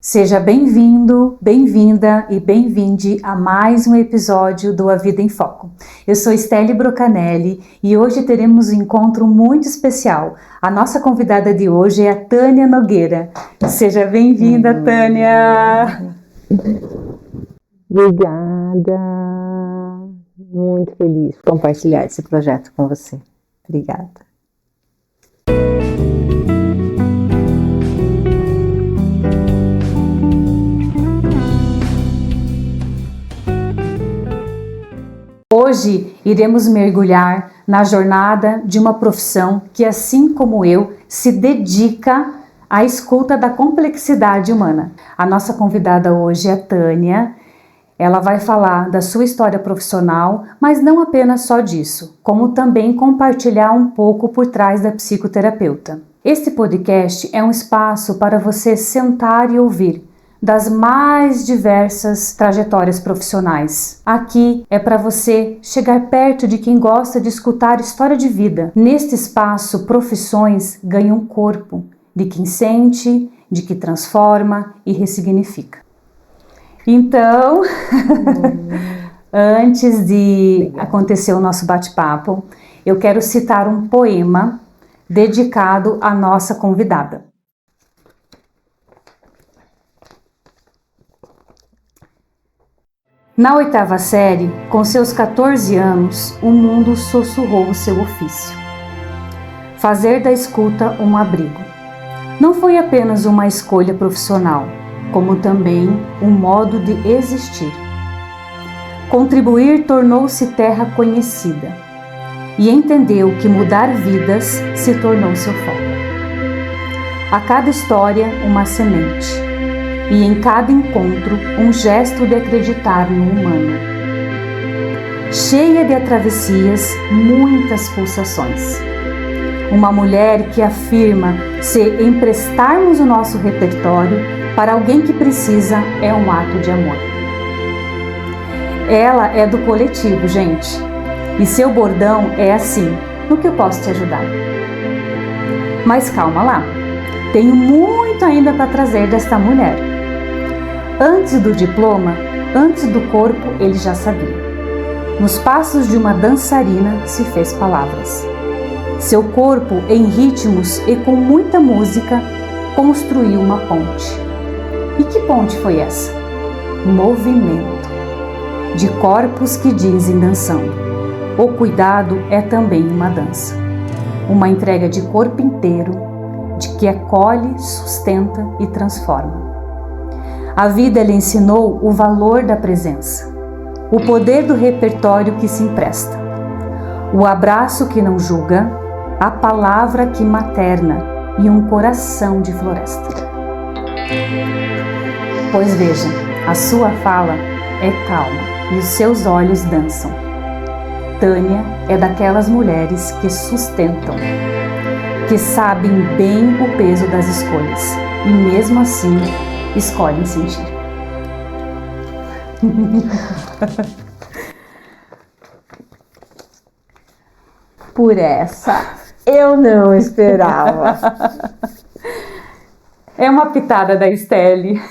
Seja bem-vindo, bem-vinda e bem-vinde a mais um episódio do A Vida em Foco. Eu sou Estelle Brocanelli e hoje teremos um encontro muito especial. A nossa convidada de hoje é a Tânia Nogueira. Seja bem-vinda, Tânia! Obrigada! Muito feliz de compartilhar esse projeto com você. Obrigada. Hoje iremos mergulhar na jornada de uma profissão que, assim como eu, se dedica à escuta da complexidade humana. A nossa convidada hoje é a Tânia. Ela vai falar da sua história profissional, mas não apenas só disso, como também compartilhar um pouco por trás da psicoterapeuta. Este podcast é um espaço para você sentar e ouvir das mais diversas trajetórias profissionais. Aqui é para você chegar perto de quem gosta de escutar história de vida. Neste espaço, profissões ganham corpo de quem sente, de que transforma e ressignifica. Então, antes de acontecer o nosso bate-papo, eu quero citar um poema dedicado à nossa convidada. Na 8ª série, com seus 14 anos, o mundo sussurrou o seu ofício. Fazer da escuta um abrigo. Não foi apenas uma escolha profissional, como também um modo de existir. Contribuir tornou-se terra conhecida e entendeu que mudar vidas se tornou seu foco. A cada história, uma semente. E em cada encontro, um gesto de acreditar no humano. Cheia de travessias, muitas pulsações. Uma mulher que afirma se emprestarmos o nosso repertório para alguém que precisa é um ato de amor. Ela é do coletivo, gente. E seu bordão é assim: no que eu posso te ajudar? Mas calma lá, tenho muito ainda para trazer desta mulher. Antes do diploma, antes do corpo, ele já sabia. Nos passos de uma dançarina se fez palavras. Seu corpo, em ritmos e com muita música, construiu uma ponte. E que ponte foi essa? Movimento. De corpos que dizem dançando. O cuidado é também uma dança. Uma entrega de corpo inteiro, de que acolhe, sustenta e transforma. A vida lhe ensinou o valor da presença, o poder do repertório que se empresta, o abraço que não julga, a palavra que materna e um coração de floresta. Pois veja, a sua fala é calma e os seus olhos dançam. Tânia é daquelas mulheres que sustentam, que sabem bem o peso das escolhas e mesmo assim escolhem sentir. Por essa, eu não esperava. É uma pitada da Estelle.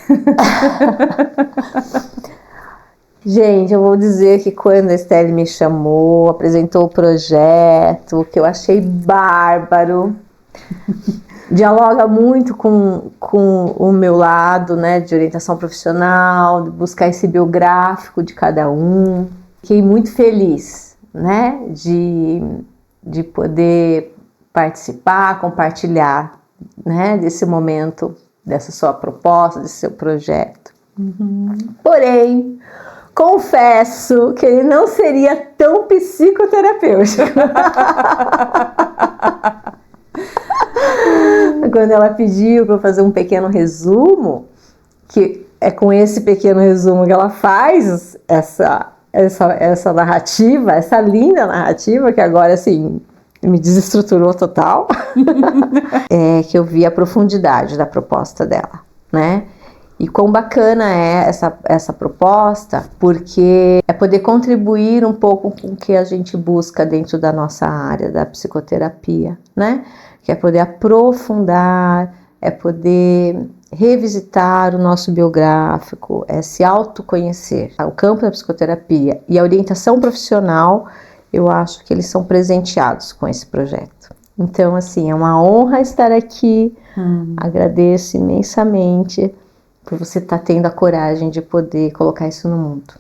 Gente, eu vou dizer que quando a Estelle me chamou, apresentou o projeto, que eu achei bárbaro, dialoga muito com o meu lado, né, de orientação profissional, de buscar esse biográfico de cada um. Fiquei muito feliz, né, de poder participar, compartilhar, né, desse momento, dessa sua proposta, desse seu projeto. Porém, confesso que ele não seria tão psicoterapêutico. Quando ela pediu para eu fazer um pequeno resumo, que é com esse pequeno resumo que ela faz essa narrativa, essa linda narrativa, que agora assim me desestruturou total, é que eu vi a profundidade da proposta dela, né? E quão bacana é essa proposta, porque é poder contribuir um pouco com o que a gente busca dentro da nossa área da psicoterapia, né? Que é poder aprofundar, é poder revisitar o nosso biográfico, é se autoconhecer. O campo da psicoterapia e a orientação profissional, eu acho que eles são presenteados com esse projeto. Então, assim, é uma honra estar aqui. Agradeço imensamente por você estar tendo a coragem de poder colocar isso no mundo,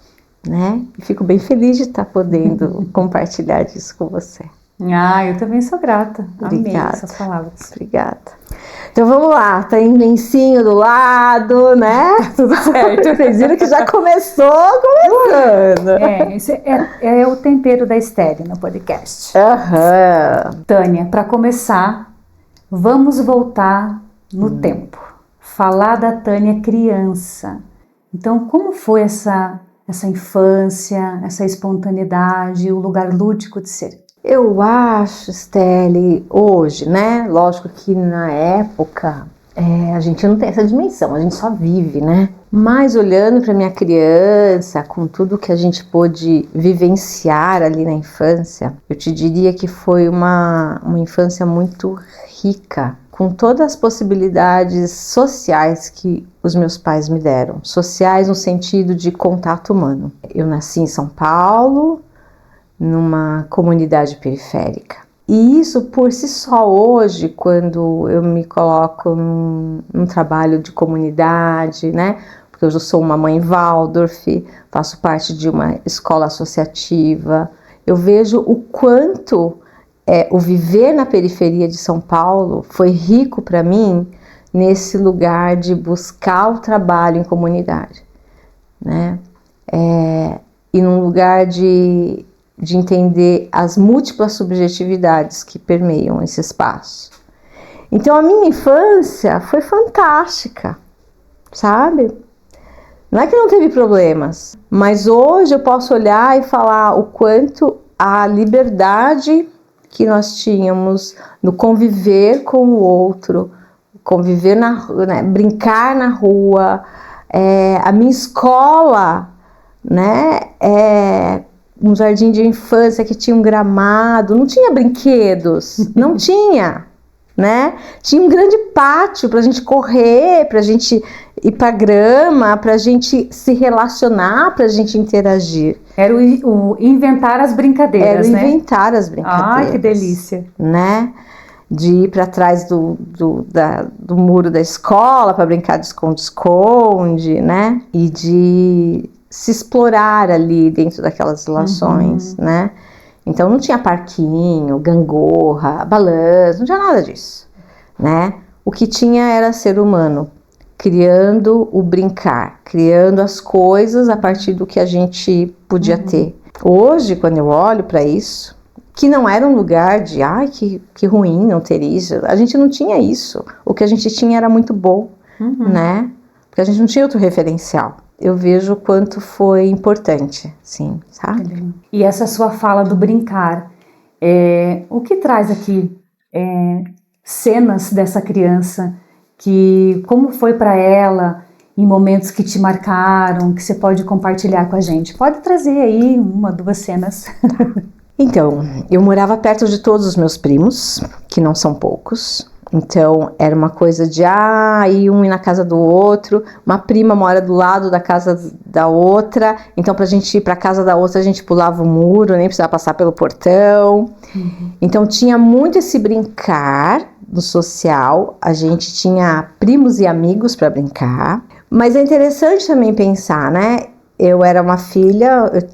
né? E fico bem feliz de estar podendo compartilhar disso com você. Eu também sou grata. Obrigada. Amei essas palavras. Obrigada. Então vamos lá, tem lencinho do lado, né? Tudo certo. Vocês viram que já começando. Esse é o tempero da Estelle no podcast. Tânia, para começar, vamos voltar no tempo. Falar da Tânia criança. Então, como foi essa infância, essa espontaneidade, o lugar lúdico de ser? Eu acho, Estelle, hoje, né? Lógico que na época a gente não tem essa dimensão, a gente só vive, né? Mas olhando para minha criança, com tudo que a gente pôde vivenciar ali na infância, eu te diria que foi uma infância muito rica, com todas as possibilidades sociais que os meus pais me deram. Sociais no sentido de contato humano. Eu nasci em São Paulo, numa comunidade periférica. E isso por si só hoje, quando eu me coloco num trabalho de comunidade, né? Porque hoje eu sou uma mãe Waldorf, faço parte de uma escola associativa, eu vejo o quanto o viver na periferia de São Paulo foi rico para mim nesse lugar de buscar o trabalho em comunidade, né? E num lugar de entender as múltiplas subjetividades que permeiam esse espaço. Então a minha infância foi fantástica, sabe? Não é que não teve problemas, mas hoje eu posso olhar e falar o quanto a liberdade que nós tínhamos no conviver com o outro, conviver né, brincar na rua, a minha escola, né, um jardim de infância que tinha um gramado, não tinha brinquedos, não tinha, né? Tinha um grande pátio pra gente correr, pra gente ir pra grama, pra gente se relacionar, pra gente interagir. Era o inventar as brincadeiras, né? Era o inventar as brincadeiras. Ai, que delícia. Né? De ir para trás do muro da escola para brincar de esconde-esconde, né? E de se explorar ali dentro daquelas relações, né? Então não tinha parquinho, gangorra, balanço, não tinha nada disso, né? O que tinha era ser humano, criando o brincar, criando as coisas a partir do que a gente podia ter. Hoje, quando eu olho para isso, que não era um lugar de, ai, que ruim não ter isso, a gente não tinha isso. O que a gente tinha era muito bom, né? Porque a gente não tinha outro referencial. Eu vejo o quanto foi importante, sim, sabe? E essa sua fala do brincar, o que traz aqui cenas dessa criança, como foi para ela em momentos que te marcaram, que você pode compartilhar com a gente? Pode trazer aí 1, 2 cenas. Então, eu morava perto de todos os meus primos, que não são poucos. Então, era uma coisa de ir um ir na casa do outro. Uma prima mora do lado da casa da outra. Então, pra gente ir pra casa da outra, a gente pulava o muro, nem precisava passar pelo portão. Então, tinha muito esse brincar no social. A gente tinha primos e amigos para brincar. Mas é interessante também pensar, né? Eu era uma filha, eu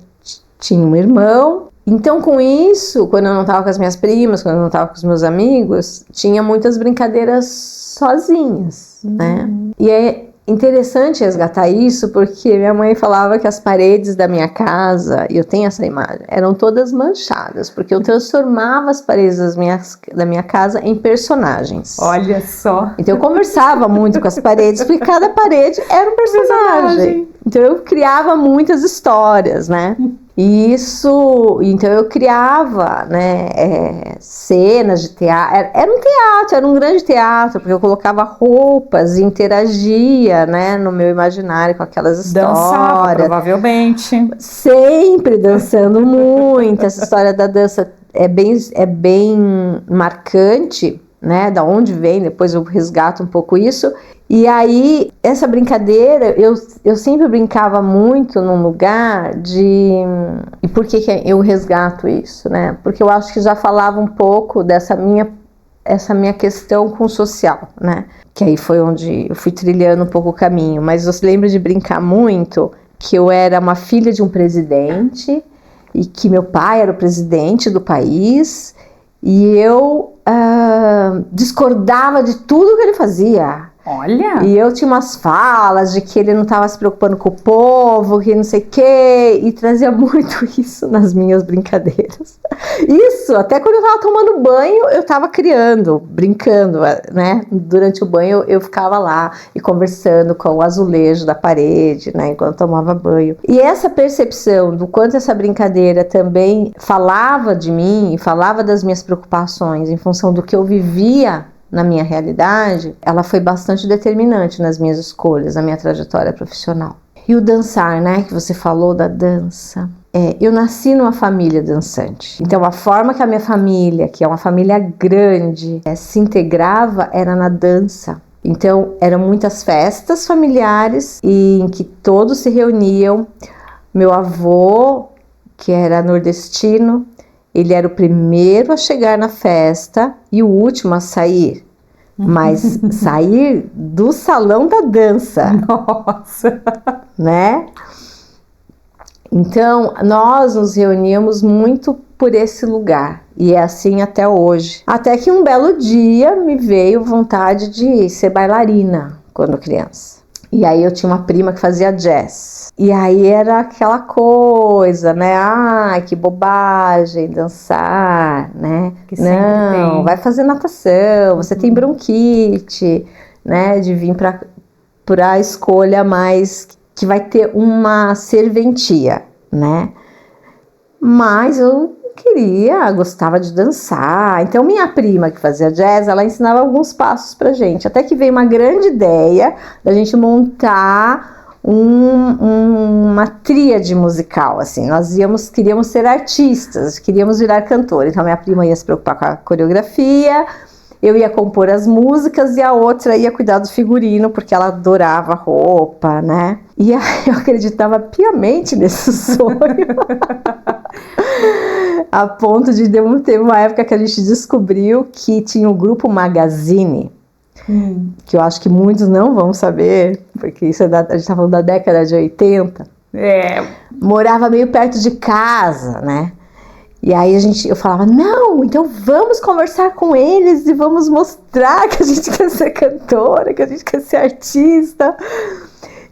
tinha um irmão. Então, com isso, quando eu não estava com as minhas primas, quando eu não estava com os meus amigos, tinha muitas brincadeiras sozinhas, né? E é interessante resgatar isso, porque minha mãe falava que as paredes da minha casa, e eu tenho essa imagem, eram todas manchadas, porque eu transformava as paredes da minha casa em personagens. Olha só! Então, eu conversava muito com as paredes, porque cada parede era um personagem. Então, eu criava muitas histórias, né? E isso, então eu criava, né, cenas de teatro, era um teatro, era um grande teatro, porque eu colocava roupas e interagia, né, no meu imaginário com aquelas histórias. Dançava, provavelmente. Sempre dançando muito, essa história da dança é bem marcante, né? Da onde vem, depois eu resgato um pouco isso. E aí, essa brincadeira, eu sempre brincava muito num lugar de... E por que eu resgato isso, né? Porque eu acho que já falava um pouco dessa essa minha questão com o social, né? Que aí foi onde eu fui trilhando um pouco o caminho. Mas você lembra de brincar muito que eu era uma filha de um presidente e que meu pai era o presidente do país e eu discordava de tudo que ele fazia. Olha! E eu tinha umas falas de que ele não estava se preocupando com o povo, que não sei o quê, e trazia muito isso nas minhas brincadeiras. Isso, até quando eu estava tomando banho, eu estava criando, brincando, né? Durante o banho eu ficava lá e conversando com o azulejo da parede, né? Enquanto eu tomava banho. E essa percepção do quanto essa brincadeira também falava de mim, falava das minhas preocupações em função do que eu vivia na minha realidade, ela foi bastante determinante nas minhas escolhas, na minha trajetória profissional. E o dançar, né, que você falou da dança. Eu nasci numa família dançante. Então, a forma que a minha família, que é uma família grande, se integrava era na dança. Então, eram muitas festas familiares em que todos se reuniam. Meu avô, que era nordestino, ele era o primeiro a chegar na festa e o último a sair. Mas sair do salão da dança. Nossa! Né? Então, nós nos reuníamos muito por esse lugar. E é assim até hoje. Até que um belo dia me veio vontade de ser bailarina quando criança. E aí eu tinha uma prima que fazia jazz. E aí era aquela coisa, né? Ai, que bobagem, dançar, né? Que sempre não, tem. vai fazer natação, você tem bronquite, né? De vir para a escolha mais que vai ter uma serventia, né? Mas eu gostava de dançar. Então minha prima que fazia jazz, ela ensinava alguns passos pra gente. Até que veio uma grande ideia da gente montar uma tríade musical, assim. Nós queríamos ser artistas, queríamos virar cantor. Então minha prima ia se preocupar com a coreografia, eu ia compor as músicas e a outra ia cuidar do figurino, porque ela adorava roupa, né? E aí eu acreditava piamente nesse sonho. A ponto de ter uma época que a gente descobriu que tinha o grupo Magazine, que eu acho que muitos não vão saber, porque isso a gente tá falando da década de 80. Morava meio perto de casa, né? E aí eu falava, não, então vamos conversar com eles e vamos mostrar que a gente quer ser cantora, que a gente quer ser artista.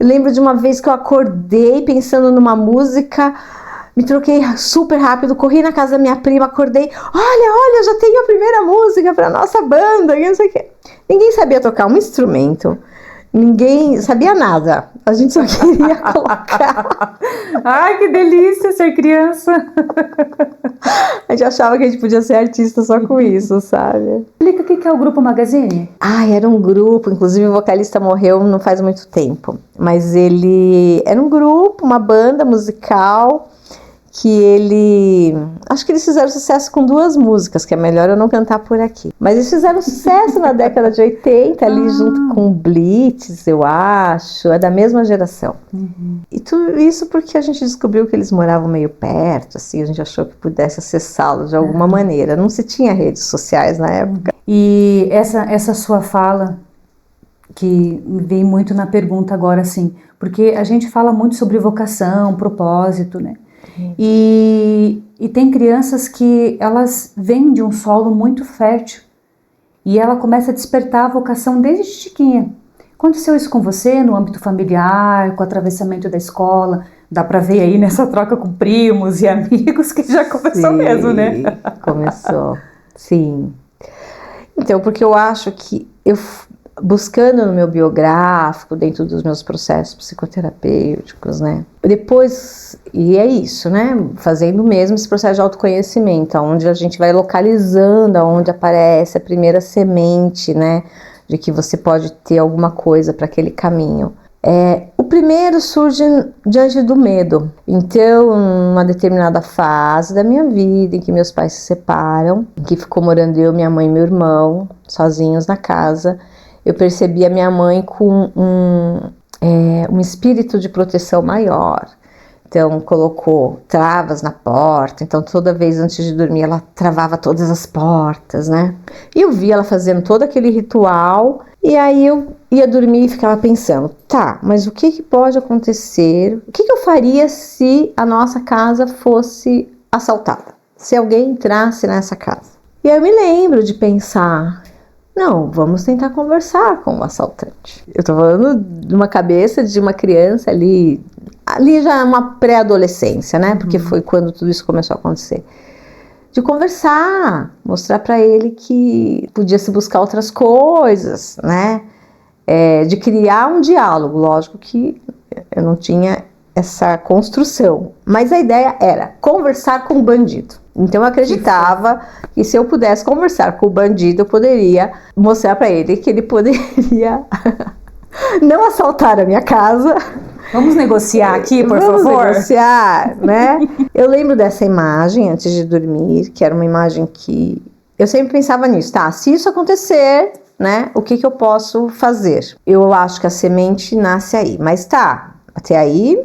Eu lembro de uma vez que eu acordei pensando numa música, me troquei super rápido, corri na casa da minha prima, acordei, olha, já tenho a primeira música para nossa banda, e não sei o quê. Ninguém sabia tocar um instrumento, ninguém sabia nada, a gente só queria colocar. Ai, que delícia ser criança! A gente achava que a gente podia ser artista só com isso, sabe? Explica o que é o Grupo Magazine. Era um grupo, inclusive o vocalista morreu não faz muito tempo, mas ele era um grupo, uma banda musical que acho que eles fizeram sucesso com 2 músicas, que é melhor eu não cantar por aqui. Mas eles fizeram sucesso na década de 80, ali junto com o Blitz, eu acho, é da mesma geração. E tudo isso porque a gente descobriu que eles moravam meio perto, assim, a gente achou que pudesse acessá-los de alguma maneira. Não se tinha redes sociais na época. E essa sua fala, que me vem muito na pergunta agora, assim, porque a gente fala muito sobre vocação, propósito, né? E tem crianças que elas vêm de um solo muito fértil e ela começa a despertar a vocação desde chiquinha. Aconteceu isso com você no âmbito familiar, com o atravessamento da escola? Dá pra ver aí nessa troca com primos e amigos que já começou mesmo, né? Começou, sim. Então, porque eu acho que buscando no meu biográfico, dentro dos meus processos psicoterapêuticos, né? Depois, e é isso, né? Fazendo mesmo esse processo de autoconhecimento, onde a gente vai localizando, onde aparece a primeira semente, né? De que você pode ter alguma coisa para aquele caminho. O primeiro surge diante do medo. Então, uma determinada fase da minha vida, em que meus pais se separam, em que ficou morando eu, minha mãe e meu irmão, sozinhos na casa, eu percebi a minha mãe com um espírito de proteção maior. Então, colocou travas na porta. Então, toda vez antes de dormir, ela travava todas as portas, né? E eu via ela fazendo todo aquele ritual. E aí, eu ia dormir e ficava pensando, tá, mas o que pode acontecer? O que eu faria se a nossa casa fosse assaltada? Se alguém entrasse nessa casa? E aí, eu me lembro de pensar, não, vamos tentar conversar com o assaltante. Eu tô falando de uma cabeça de uma criança ali já é uma pré-adolescência, né? Porque foi quando tudo isso começou a acontecer. De conversar, mostrar para ele que podia se buscar outras coisas, né? De criar um diálogo. Lógico que eu não tinha essa construção, mas a ideia era conversar com o bandido. Então eu acreditava que se eu pudesse conversar com o bandido, eu poderia mostrar para ele que ele poderia não assaltar a minha casa. Vamos negociar aqui, por favor? Vamos negociar, né? Eu lembro dessa imagem antes de dormir, que era uma imagem que eu sempre pensava nisso, tá? Se isso acontecer, né? O que eu posso fazer? Eu acho que a semente nasce aí, mas tá, até aí,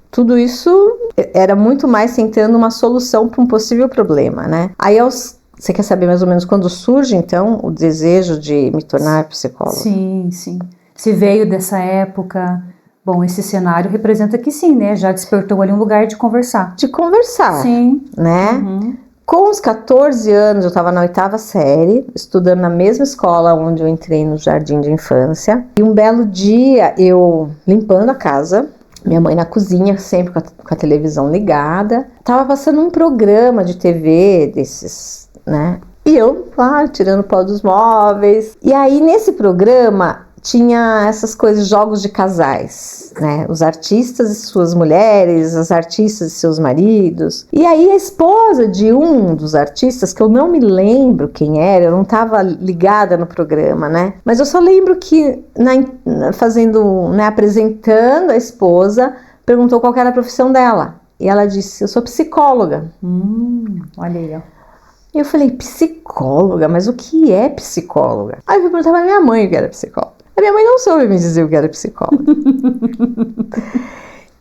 tudo isso era muito mais tentando uma solução para um possível problema, né? Aí você quer saber mais ou menos quando surge, então, o desejo de me tornar psicóloga? Sim, sim. Se veio dessa época... Bom, esse cenário representa que sim, né? Já despertou ali um lugar de conversar. De conversar, sim, né? Uhum. Com os 14 anos, eu estava na 8ª série, estudando na mesma escola onde eu entrei no jardim de infância. E um belo dia, eu limpando a casa, minha mãe na cozinha, sempre com a televisão ligada. Tava passando um programa de TV desses, né? E eu lá, tirando pó dos móveis. E aí, nesse programa... tinha essas coisas, jogos de casais, né? Os artistas e suas mulheres, as artistas e seus maridos. E aí a esposa de um dos artistas, que eu não me lembro quem era, eu não estava ligada no programa, né? Mas eu só lembro que apresentando a esposa, perguntou qual era a profissão dela. E ela disse, eu sou psicóloga. Olha aí, ó. E eu falei, psicóloga? Mas o que é psicóloga? Aí eu fui perguntar pra minha mãe o que era psicóloga. A minha mãe não soube me dizer o que era psicóloga.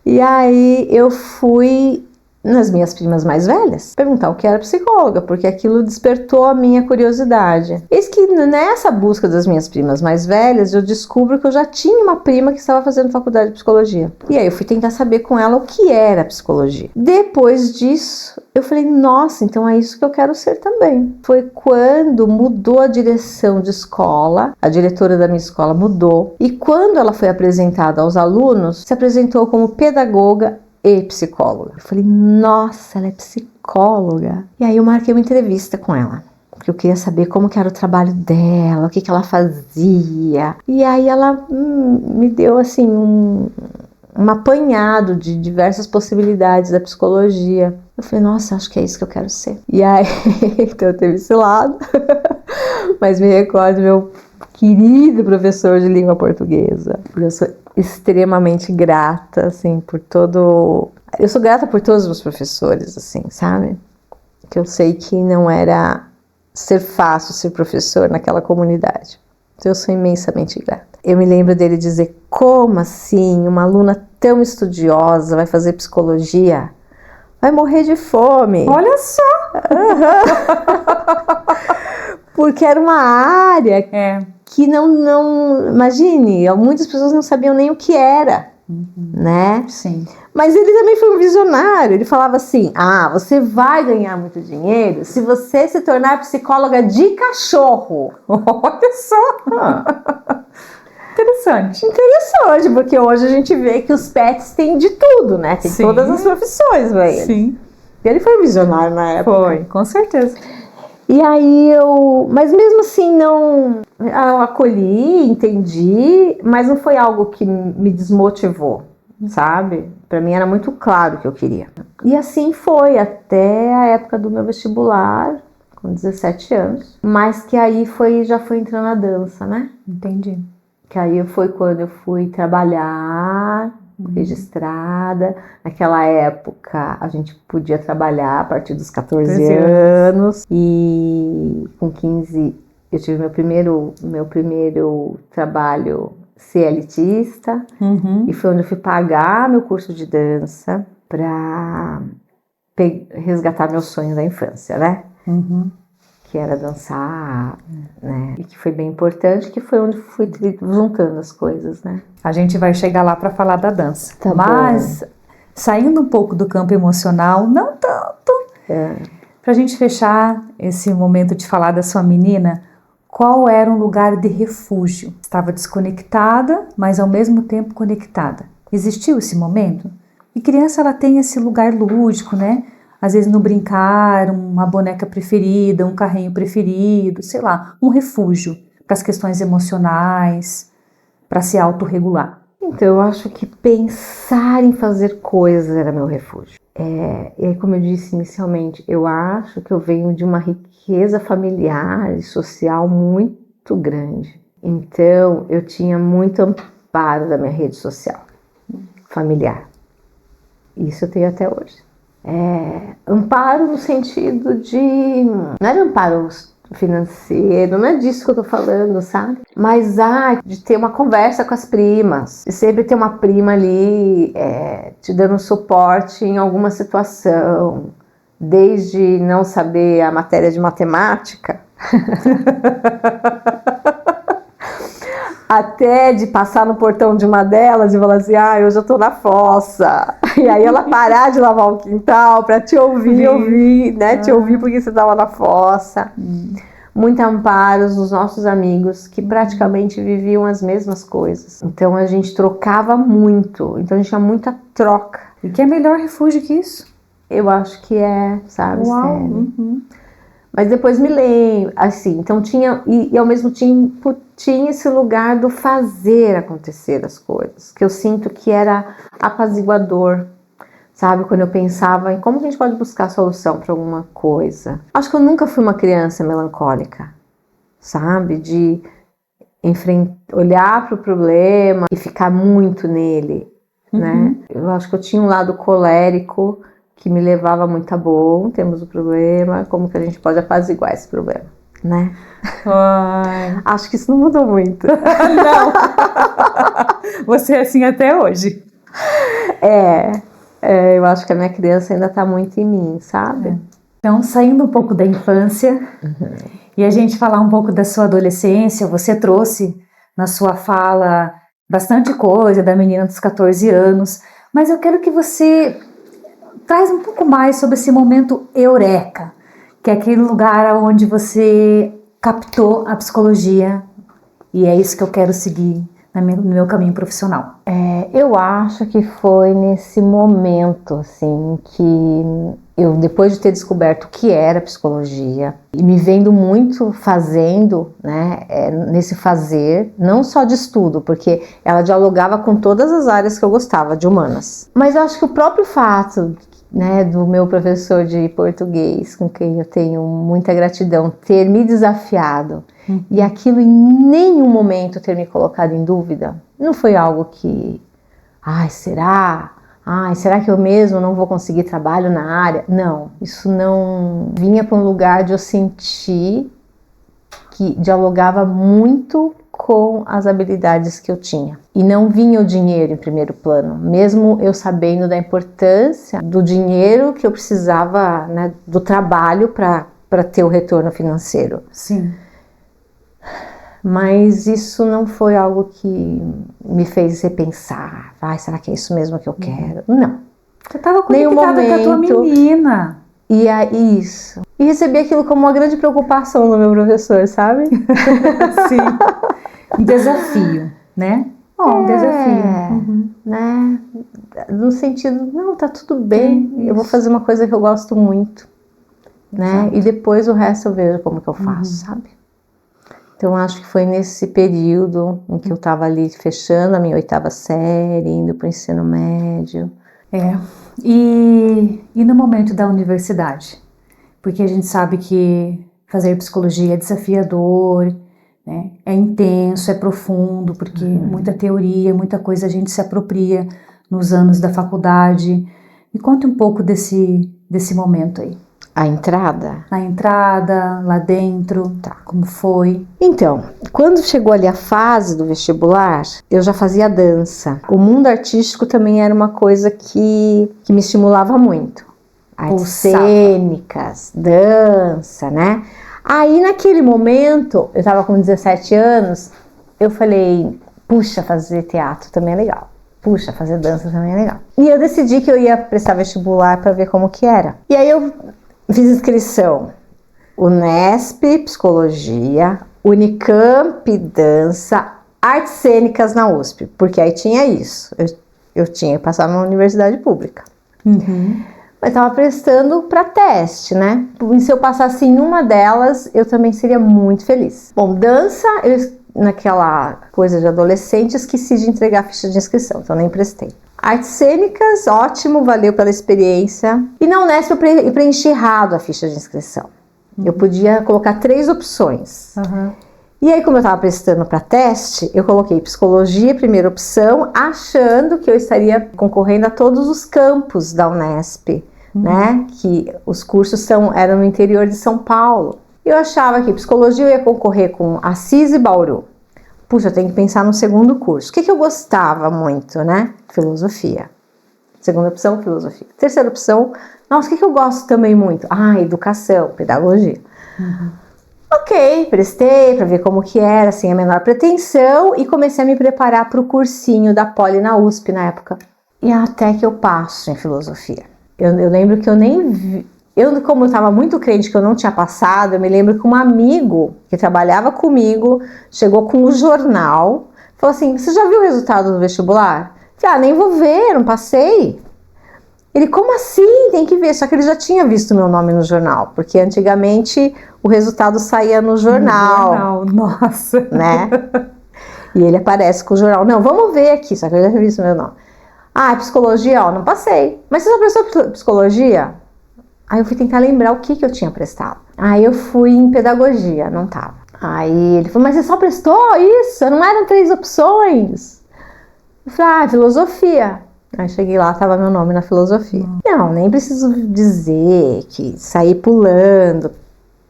E aí eu fui nas minhas primas mais velhas perguntar o que era psicóloga, porque aquilo despertou a minha curiosidade. Eis que nessa busca das minhas primas mais velhas, eu descubro que eu já tinha uma prima que estava fazendo faculdade de psicologia. E aí eu fui tentar saber com ela o que era psicologia. Depois disso, eu falei, nossa, então é isso que eu quero ser também. Foi quando mudou a direção de escola, a diretora da minha escola mudou, e quando ela foi apresentada aos alunos, se apresentou como pedagoga e psicóloga. Eu falei, nossa, ela é psicóloga. E aí eu marquei uma entrevista com ela, porque eu queria saber como que era o trabalho dela, o que ela fazia. E aí ela me deu assim um apanhado de diversas possibilidades da psicologia. Eu falei, nossa, acho que é isso que eu quero ser. E aí, então teve esse lado, mas me recordo meu querido professor de língua portuguesa, porque eu sou extremamente grata, assim, por todo... Eu sou grata por todos os meus professores, assim, sabe? Que eu sei que não era ser fácil ser professor naquela comunidade. Então eu sou imensamente grata. Eu me lembro dele dizer, como assim uma aluna tão estudiosa vai fazer psicologia? Vai morrer de fome. Olha só! Porque era uma área que não... Imagine, muitas pessoas não sabiam nem o que era, né? Sim. Mas ele também foi um visionário. Ele falava assim, você vai ganhar muito dinheiro se você se tornar psicóloga de cachorro. Olha só! Interessante. Interessante, porque hoje a gente vê que os pets têm de tudo, né? Tem todas as profissões, velho. Sim. E ele foi um visionário na época. Foi, com certeza. E aí mas mesmo assim eu acolhi, entendi, mas não foi algo que me desmotivou, sabe? Pra mim era muito claro o que eu queria. E assim foi até a época do meu vestibular, com 17 anos, mas que aí já foi entrando na dança, né? Entendi. Que aí foi quando eu fui trabalhar registrada. Naquela época, a gente podia trabalhar a partir dos 14 anos. E com 15, eu tive meu primeiro trabalho CLTista. E foi onde eu fui pagar meu curso de dança para resgatar meus sonhos da infância, né? Que era dançar, né? E que foi bem importante, que foi onde fui juntando as coisas, né? A gente vai chegar lá para falar da dança. Tá Mas, saindo um pouco do campo emocional, não tanto, para a gente fechar esse momento de falar da sua menina, qual era um lugar de refúgio? Estava desconectada, mas ao mesmo tempo conectada. Existiu esse momento? E criança, ela tem esse lugar lúdico, né? Às vezes no brincar, uma boneca preferida, um carrinho preferido, sei lá, um refúgio para as questões emocionais, para se autorregular. Então, eu acho que pensar em fazer coisas era meu refúgio. E aí, como eu disse inicialmente, eu acho que eu venho de uma riqueza familiar e social muito grande. Então, eu tinha muito amparo da minha rede social, familiar. Isso eu tenho até hoje. Amparo no sentido de... Não era amparo financeiro, não é disso que eu tô falando, sabe? Mas de ter uma conversa com as primas, de sempre ter uma prima ali te dando suporte em alguma situação, desde não saber a matéria de matemática até de passar no portão de uma delas e falar assim, hoje eu tô na fossa. E aí ela parar de lavar o quintal pra te ouvir, né? Te ouvir porque você tava na fossa. Muito amparos dos nossos amigos que praticamente viviam as mesmas coisas. Então a gente trocava muito. Então a gente tinha muita troca. E que é melhor refúgio que isso? Eu acho que sabe? Uau. Sério. Mas depois me lembro, assim, então tinha, e ao mesmo tempo tinha esse lugar do fazer acontecer as coisas, que eu sinto que era apaziguador, sabe? Quando eu pensava em como a gente pode buscar solução para alguma coisa. Acho que eu nunca fui uma criança melancólica, sabe? De olhar para o problema e ficar muito nele, né? Eu acho que eu tinha um lado colérico, que me levava muito a bom, temos o problema, como que a gente pode apaziguar esse problema, né? Acho que isso não mudou muito. Não. Você é assim até hoje. Eu acho que a minha criança ainda tá muito em mim, sabe? Então, saindo um pouco da infância e a gente falar um pouco da sua adolescência, você trouxe na sua fala bastante coisa da menina dos 14 anos, mas eu quero que você traz um pouco mais sobre esse momento eureka, que é aquele lugar onde você captou a psicologia, e é isso que eu quero seguir no meu caminho profissional. Eu acho que foi nesse momento, assim, que eu, depois de ter descoberto o que era psicologia, e me vendo muito fazendo, né, nesse fazer, não só de estudo, porque ela dialogava com todas as áreas que eu gostava, de humanas. Mas eu acho que o próprio fato, né, do meu professor de português, com quem eu tenho muita gratidão, ter me desafiado e aquilo em nenhum momento ter me colocado em dúvida, não foi algo que, será que eu mesmo não vou conseguir trabalho na área? Não, isso não vinha para um lugar de eu sentir que dialogava muito com as habilidades que eu tinha. E não vinha o dinheiro em primeiro plano, mesmo eu sabendo da importância do dinheiro que eu precisava, né, do trabalho para ter o retorno financeiro. Sim. Mas isso não foi algo que me fez repensar. Será que é isso mesmo que eu quero? Não. Você estava conectada com a tua menina. E isso. E recebi aquilo como uma grande preocupação do meu professor, sabe? Sim. Um desafio, né? Um desafio. Né? No sentido, não, tá tudo bem. Eu vou fazer uma coisa que eu gosto muito. Né? E depois o resto eu vejo como que eu faço, sabe? Então, acho que foi nesse período em que eu estava ali fechando a minha 8ª série, indo para o ensino médio. E no momento da universidade? Porque a gente sabe que fazer psicologia é desafiador, né? É intenso, é profundo, porque muita teoria, muita coisa a gente se apropria. nos anos da faculdade. Me conte um pouco desse momento aí. A entrada? A entrada, lá dentro, Tá. Como foi? Então, quando chegou ali a fase do vestibular, eu já fazia dança. O mundo artístico também era uma coisa que me estimulava muito. Artes cênicas, dança, né? Aí naquele momento, eu tava com 17 anos, eu falei, puxa, fazer teatro também é legal. Puxa, fazer dança também é legal. E eu decidi que eu ia prestar vestibular para ver como que era. E aí eu fiz inscrição, Unesp, Psicologia, Unicamp, Dança, Artes Cênicas na USP, porque aí tinha isso, eu tinha que passar numa universidade pública. Mas estava prestando para teste, né? E se eu passasse em uma delas, eu também seria muito feliz. Bom, dança, naquela coisa de adolescente, esqueci de entregar a ficha de inscrição, então nem prestei. Artes cênicas, ótimo, valeu pela experiência. E na Unesp eu preenchi errado a ficha de inscrição. Eu podia colocar 3 opções. E aí, como eu estava prestando para teste, eu coloquei psicologia, primeira opção, achando que eu estaria concorrendo a todos os campos da Unesp, né? Que os cursos eram no interior de São Paulo. Eu achava que psicologia eu ia concorrer com Assis e Bauru. Puxa, eu tenho que pensar no segundo curso. O que eu gostava muito, né? Filosofia. Segunda opção, filosofia. Terceira opção, nossa, o que eu gosto também muito? Educação, pedagogia. Ok, prestei para ver como que era, assim, a menor pretensão, e comecei a me preparar para o cursinho da Poli na USP na época. E até que eu passo em filosofia. Eu lembro que eu nem vi... como eu estava muito crente que eu não tinha passado, eu me lembro que um amigo que trabalhava comigo chegou com o jornal, falou assim, você já viu o resultado do vestibular? Eu falei, nem vou ver, não passei. Ele, como assim? Tem que ver. Só que ele já tinha visto meu nome no jornal, porque antigamente o resultado saía no jornal. Nossa. Né? E ele aparece com o jornal. Não, vamos ver aqui, só que eu já tinha visto meu nome. Psicologia, não passei. Mas você só prestou psicologia? Aí eu fui tentar lembrar o que eu tinha prestado. Aí eu fui em pedagogia, não tava. Aí ele falou, mas você só prestou isso? Não eram 3 opções? Eu falei, filosofia. Aí cheguei lá, tava meu nome na filosofia. Não, nem preciso dizer que saí pulando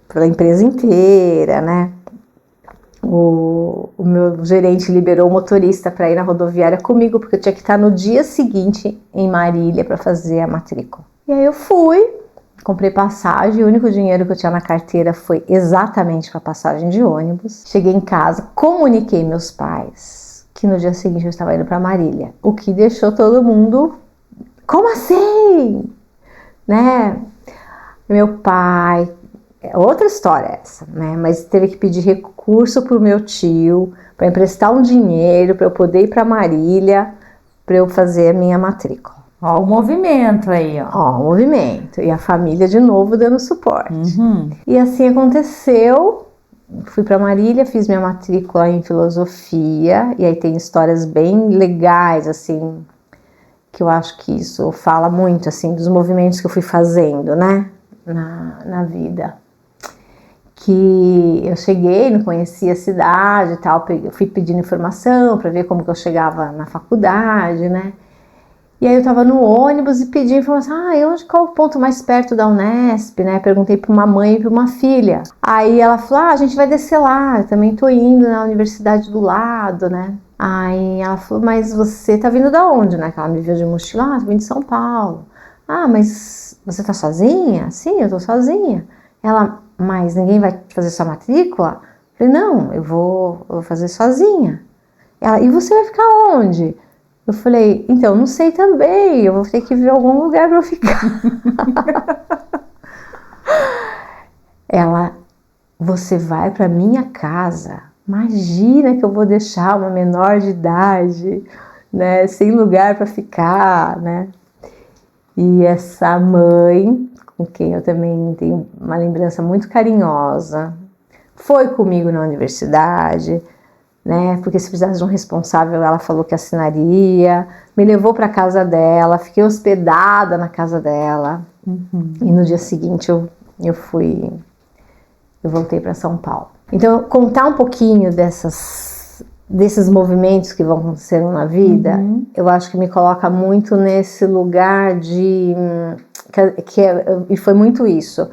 pela empresa inteira, né? O meu gerente liberou o motorista para ir na rodoviária comigo, porque eu tinha que estar no dia seguinte em Marília para fazer a matrícula. E aí eu fui, comprei passagem, o único dinheiro que eu tinha na carteira foi exatamente para passagem de ônibus. Cheguei em casa, comuniquei meus pais que no dia seguinte eu estava indo para Marília, o que deixou todo mundo, como assim? Né? Meu pai, outra história essa, né? Mas teve que pedir recurso pro meu tio, para emprestar um dinheiro para eu poder ir para Marília, para eu fazer a minha matrícula. Ó o movimento aí, ó. Ó, o movimento. E a família de novo dando suporte. E assim aconteceu. Fui para Marília, fiz minha matrícula em filosofia, e aí tem histórias bem legais, assim, que eu acho que isso fala muito, assim, dos movimentos que eu fui fazendo, né, na vida. Que eu cheguei, não conhecia a cidade e tal, fui pedindo informação para ver como que eu chegava na faculdade, né. E aí eu tava no ônibus e pedi informação, qual o ponto mais perto da Unesp, né? Perguntei para uma mãe e para uma filha. Aí ela falou, a gente vai descer lá, eu também tô indo na universidade do lado, né? Aí ela falou, mas você tá vindo da onde, né? Que ela me viu de mochila, tô vindo de São Paulo. Mas você tá sozinha? Sim, eu tô sozinha. Ela, mas ninguém vai fazer sua matrícula? Eu falei, não, eu vou fazer sozinha. Ela, e você vai ficar onde? Eu falei, então, não sei também, eu vou ter que ver algum lugar para eu ficar. Ela, você vai para minha casa? Imagina que eu vou deixar uma menor de idade, né, sem lugar para ficar, né? E essa mãe, com quem eu também tenho uma lembrança muito carinhosa, foi comigo na universidade, né? Porque se precisasse de um responsável, ela falou que assinaria, me levou para casa dela, fiquei hospedada na casa dela. E no dia seguinte eu voltei para São Paulo. Então, contar um pouquinho desses movimentos que vão acontecendo na vida, eu acho que me coloca muito nesse lugar de... e foi muito isso.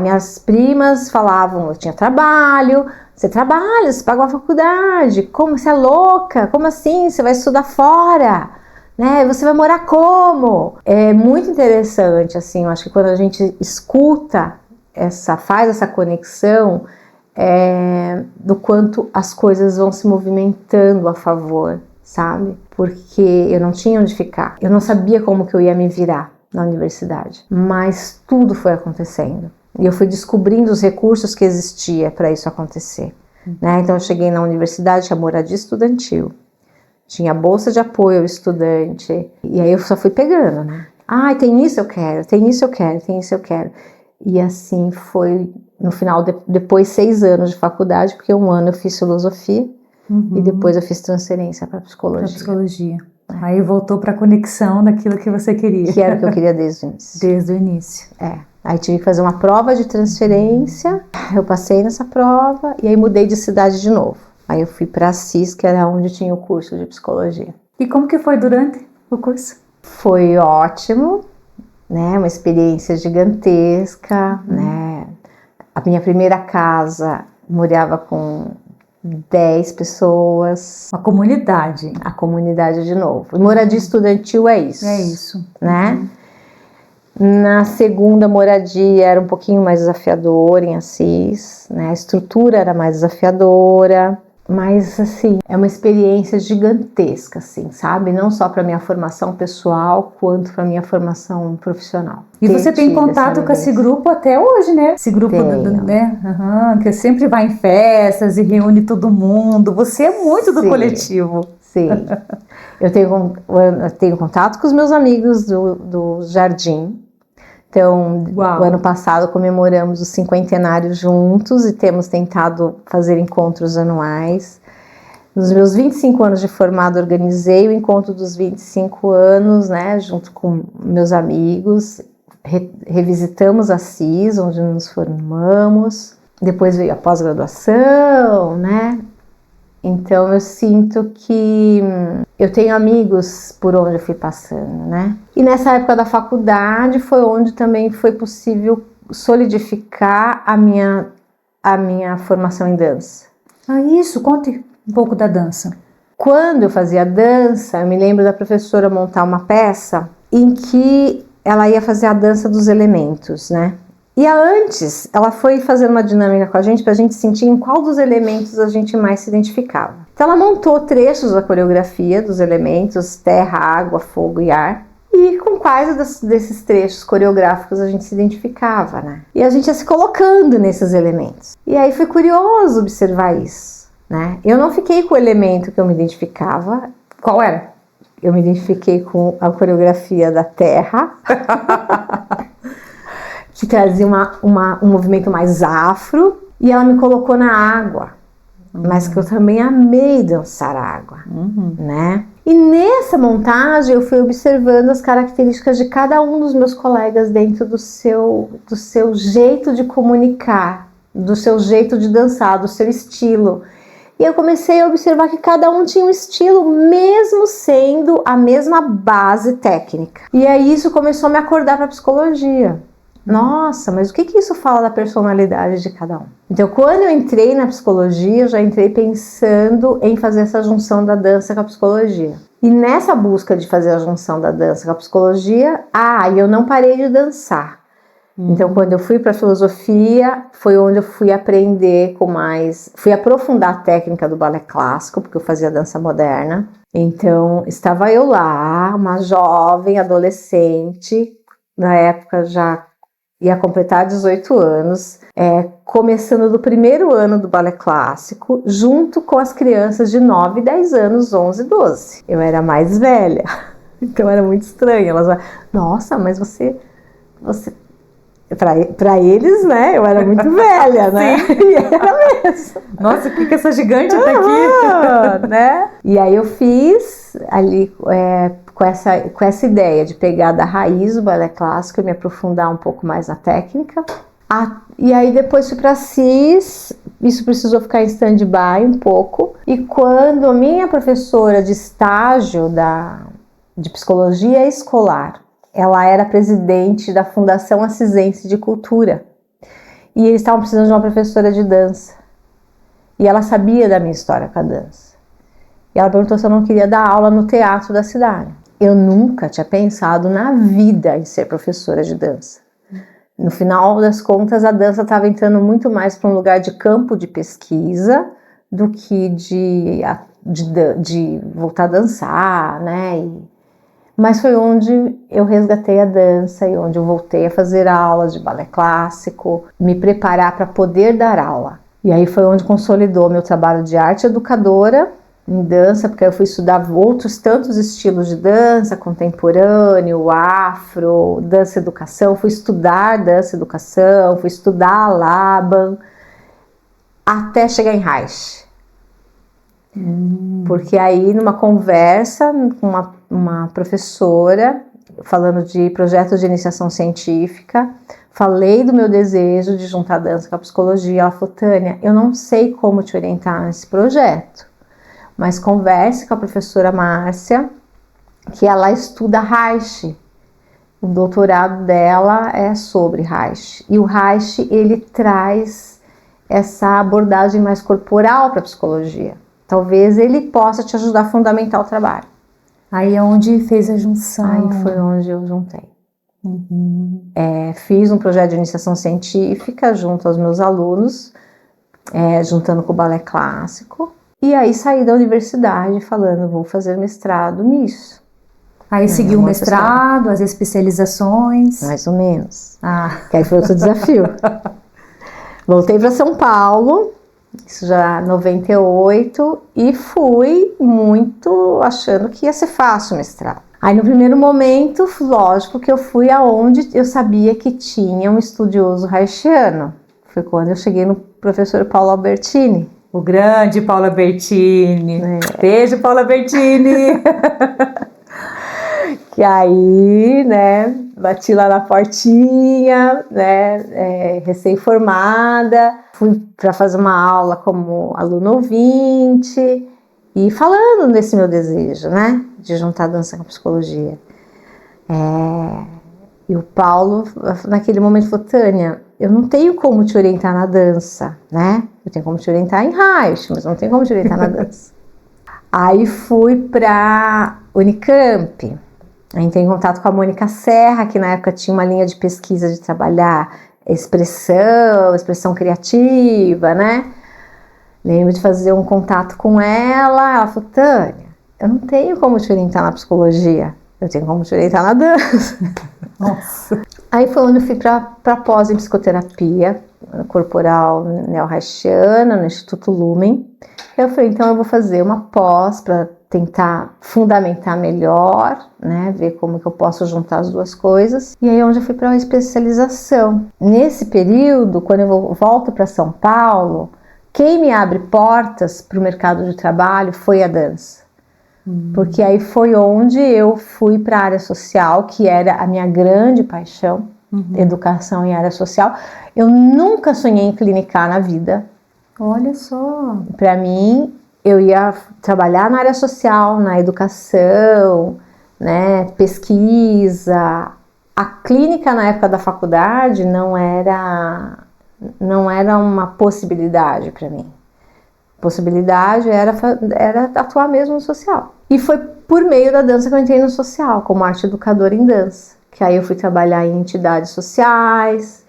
Minhas primas falavam, eu tinha trabalho, você trabalha, você paga uma faculdade, como você é louca, como assim, você vai estudar fora, né? Você vai morar como? É muito interessante, assim, eu acho que quando a gente escuta faz essa conexão, do quanto as coisas vão se movimentando a favor, sabe? Porque eu não tinha onde ficar, eu não sabia como que eu ia me virar na universidade, mas tudo foi acontecendo e eu fui descobrindo os recursos que existia para isso acontecer, né? Então eu cheguei na universidade, tinha moradia estudantil, tinha bolsa de apoio ao estudante, e aí eu só fui pegando, né? Tem isso eu quero, tem isso eu quero, tem isso eu quero. E assim foi no final, depois 6 anos de faculdade, porque 1 ano eu fiz filosofia e depois eu fiz transferência para psicologia. Aí voltou para a conexão daquilo que você queria. Que era o que eu queria desde o início. Desde o início. Aí tive que fazer uma prova de transferência, eu passei nessa prova e aí mudei de cidade de novo. Aí eu fui para Assis, que era onde tinha o curso de psicologia. E como que foi durante o curso? Foi ótimo, né? Uma experiência gigantesca, né? A minha primeira casa morava com 10 pessoas. Uma comunidade. A comunidade de novo. E moradia estudantil é isso. É isso. Né? Na segunda moradia era um pouquinho mais desafiador em Assis, né? A estrutura era mais desafiadora. Mas, assim, é uma experiência gigantesca, assim, sabe? Não só para minha formação pessoal, quanto para minha formação profissional. E você tem contato com esse grupo até hoje, né? Esse grupo, né? Que sempre vai em festas e reúne todo mundo. Você é muito do coletivo. Sim. Eu tenho contato com os meus amigos do Jardim. Então, o ano passado comemoramos o 50º juntos e temos tentado fazer encontros anuais. Nos meus 25 anos de formado, organizei o encontro dos 25 anos, né, junto com meus amigos. Revisitamos Assis, onde nos formamos. Depois veio a pós-graduação, né? Então eu sinto que eu tenho amigos por onde eu fui passando, né? E nessa época da faculdade foi onde também foi possível solidificar a minha formação em dança. Isso, conte um pouco da dança. Quando eu fazia dança, eu me lembro da professora montar uma peça em que ela ia fazer a dança dos elementos, né? E antes, ela foi fazendo uma dinâmica com a gente pra gente sentir em qual dos elementos a gente mais se identificava. Então ela montou trechos da coreografia dos elementos terra, água, fogo e ar. E com quais desses trechos coreográficos a gente se identificava, né? E a gente ia se colocando nesses elementos. E aí foi curioso observar isso, né? Eu não fiquei com o elemento que eu me identificava. Qual era? Eu me identifiquei com a coreografia da terra. Que trazia um movimento mais afro, e ela me colocou na água, mas que eu também amei dançar água, né? E nessa montagem eu fui observando as características de cada um dos meus colegas dentro do seu jeito de comunicar, do seu jeito de dançar, do seu estilo. E eu comecei a observar que cada um tinha um estilo, mesmo sendo a mesma base técnica. E aí isso começou a me acordar para a psicologia. Nossa, mas o que isso fala da personalidade de cada um? Então, quando eu entrei na psicologia, eu já entrei pensando em fazer essa junção da dança com a psicologia. E nessa busca de fazer a junção da dança com a psicologia, eu não parei de dançar. Então, quando eu fui para a filosofia, foi onde eu fui aprender fui aprofundar a técnica do balé clássico, porque eu fazia dança moderna. Então, estava eu lá, uma jovem adolescente, na época já ia completar 18 anos, começando do primeiro ano do balé clássico, junto com as crianças de 9, 10 anos, 11, 12. Eu era mais velha, então era muito estranho. Elas falavam, nossa, mas você para eles, né, eu era muito velha, né? E era mesmo. Nossa, o que essa gigante tá aqui? Né? E aí eu fiz ali com essa ideia de pegar da raiz o balé clássico e me aprofundar um pouco mais na técnica. E aí depois fui para Assis, isso precisou ficar em stand-by um pouco. E quando a minha professora de estágio de psicologia escolar, ela era presidente da Fundação Assisense de Cultura. E eles estavam precisando de uma professora de dança. E ela sabia da minha história com a dança. E ela perguntou se eu não queria dar aula no teatro da cidade. Eu nunca tinha pensado na vida em ser professora de dança. No final das contas, a dança estava entrando muito mais para um lugar de campo de pesquisa do que de voltar a dançar, né? Mas foi onde eu resgatei a dança e onde eu voltei a fazer aulas de balé clássico, me preparar para poder dar aula. E aí foi onde consolidou meu trabalho de arte educadora em dança, porque eu fui estudar outros tantos estilos de dança, contemporâneo, afro, dança educação, fui estudar dança educação, fui estudar Laban, até chegar em Reich. Porque aí numa conversa com uma professora, falando de projetos de iniciação científica, falei do meu desejo de juntar dança com a psicologia. Ela falou: Tânia, eu não sei como te orientar nesse projeto, mas converse com a professora Márcia, que ela estuda Reich. O doutorado dela é sobre Reich. E o Reich, ele traz essa abordagem mais corporal para a psicologia. Talvez ele possa te ajudar a fundamentar o trabalho. Aí é onde fez a junção. Aí foi onde eu juntei. Fiz um projeto de iniciação científica junto aos meus alunos, juntando com o balé clássico. E aí saí da universidade falando: vou fazer mestrado nisso. Aí seguiu o mestrado, as especializações. Mais ou menos. Que aí foi outro desafio. Voltei para São Paulo, isso já em 98, e fui muito achando que ia ser fácil o mestrado. Aí no primeiro momento, lógico que eu fui aonde eu sabia que tinha um estudioso reichiano. Foi quando eu cheguei no professor Paulo Albertini. O grande Paulo Albertini. Beijo, Paulo Albertini! Que aí, né, bati lá na portinha, né, recém-formada, fui para fazer uma aula como aluno ouvinte e falando desse meu desejo, né, de juntar dança com a psicologia. E o Paulo, naquele momento, falou: Tânia, eu não tenho como te orientar na dança, né, eu tenho como te orientar em Reich, mas não tenho como te orientar na dança. Aí fui para Unicamp. Entrei em contato com a Mônica Serra, que na época tinha uma linha de pesquisa de trabalhar expressão criativa, né? Lembro de fazer um contato com ela. Ela falou: Tânia, eu não tenho como te orientar na psicologia, eu tenho como te orientar na dança. Nossa! Aí foi onde eu fui para pós em psicoterapia corporal neo-reichiana, no Instituto Lumen. Eu falei: então eu vou fazer uma pós para tentar fundamentar melhor, né, ver como que eu posso juntar as duas coisas. E aí é onde eu fui para uma especialização. Nesse período, quando eu volto para São Paulo, quem me abre portas para o mercado de trabalho foi a dança. Porque aí foi onde eu fui para a área social, que era a minha grande paixão, educação em área social. Eu nunca sonhei em clinicar na vida. Olha só! Para mim, eu ia trabalhar na área social, na educação, né, pesquisa. A clínica na época da faculdade não era uma possibilidade para mim. Possibilidade era atuar mesmo no social. E foi por meio da dança que eu entrei no social, como arte educadora em dança. Que aí eu fui trabalhar em entidades sociais,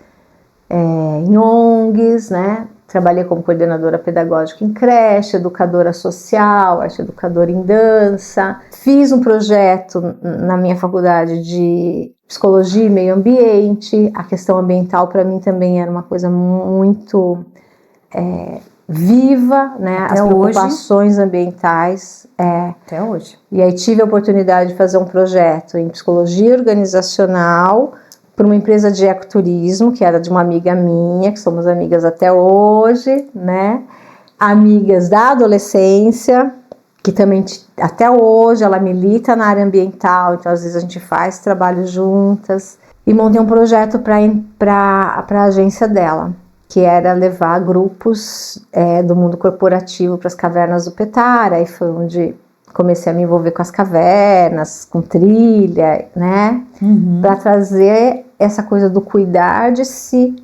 em ONGs, né? Trabalhei como coordenadora pedagógica em creche, educadora social, arte educadora em dança. Fiz um projeto na minha faculdade de psicologia e meio ambiente. A questão ambiental para mim também era uma coisa muito viva, né? Até as preocupações ambientais. Até hoje. E aí tive a oportunidade de fazer um projeto em psicologia organizacional para uma empresa de ecoturismo, que era de uma amiga minha, que somos amigas até hoje, né? Amigas da adolescência, que também até hoje ela milita na área ambiental, então às vezes a gente faz trabalho juntas. e montei um projeto para a agência dela, que era levar grupos do mundo corporativo para as cavernas do Petara, e foi onde comecei a me envolver com as cavernas, com trilha, né? Para trazer essa coisa do cuidar de si,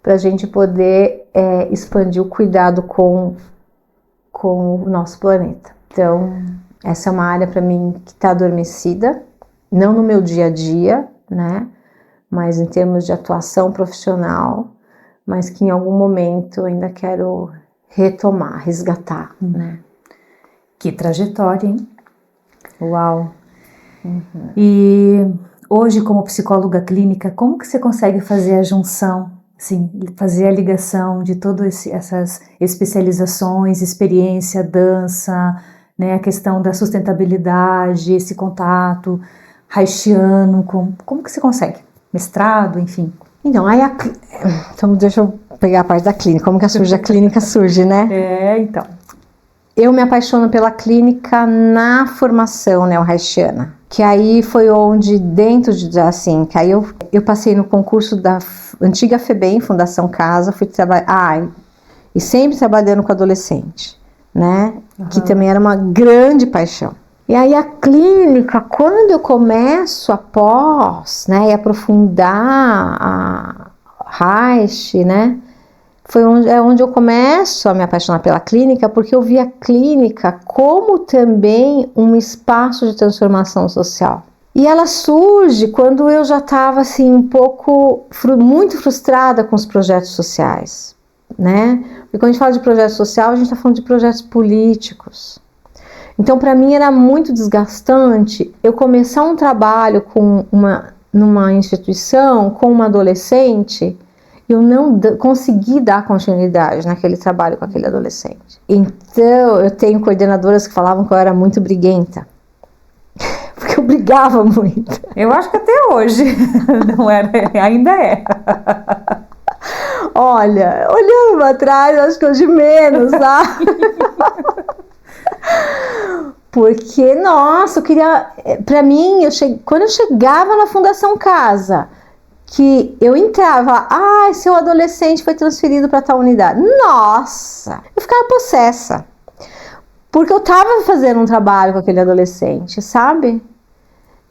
para a gente poder expandir o cuidado com o nosso planeta. Então, essa é uma área para mim que está adormecida, não no meu dia a dia, né? Mas em termos de atuação profissional, mas que em algum momento eu ainda quero retomar, resgatar, né? Que trajetória, hein? Uau! E hoje, como psicóloga clínica, como que você consegue fazer a junção, assim, fazer a ligação de todas essas especializações, experiência, dança, né, a questão da sustentabilidade, esse contato haitiano, como que você consegue? Mestrado, enfim. Então, então deixa eu pegar a parte da clínica, como que a clínica surge, né? Então. Eu me apaixono pela clínica na formação neo-haitiana, que aí foi onde, dentro de, assim, que aí eu passei no concurso da antiga FEBEM, Fundação Casa, fui trabalhar, e sempre trabalhando com adolescente, né? Que também era uma grande paixão. E aí a clínica, quando eu começo após, né, e aprofundar a Haiti, né? Foi onde eu começo a me apaixonar pela clínica, porque eu vi a clínica como também um espaço de transformação social. E ela surge quando eu já estava assim um pouco, muito frustrada com os projetos sociais, né? Porque quando a gente fala de projeto social, a gente está falando de projetos políticos. Então, para mim era muito desgastante eu começar um trabalho numa instituição com uma adolescente. Eu não consegui dar continuidade naquele trabalho com aquele adolescente. Então, eu tenho coordenadoras que falavam que eu era muito briguenta. Porque eu brigava muito. Eu acho que até hoje não era, ainda é. Olha, olhando para trás, eu acho que hoje menos, tá? Porque, nossa, eu queria... Pra mim, quando eu chegava na Fundação Casa... que eu entrava, seu adolescente foi transferido para tal unidade. Nossa, eu ficava possessa. Porque eu estava fazendo um trabalho com aquele adolescente, sabe?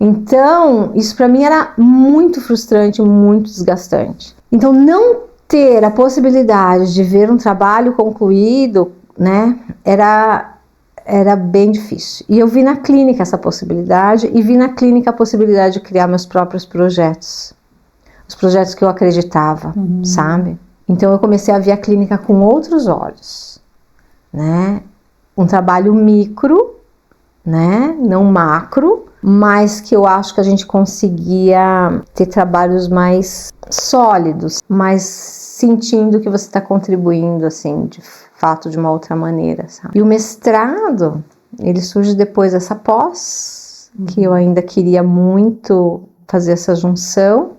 Então, isso para mim era muito frustrante, muito desgastante. Então, não ter a possibilidade de ver um trabalho concluído, né, era bem difícil. E eu vi na clínica essa possibilidade, e vi na clínica a possibilidade de criar meus próprios projetos. Os projetos que eu acreditava, sabe? Então eu comecei a ver a clínica com outros olhos, né? Um trabalho micro, né? Não macro, mas que eu acho que a gente conseguia ter trabalhos mais sólidos, mais sentindo que você está contribuindo, assim, de fato, de uma outra maneira, sabe? E o mestrado, ele surge depois dessa pós, que eu ainda queria muito fazer essa junção.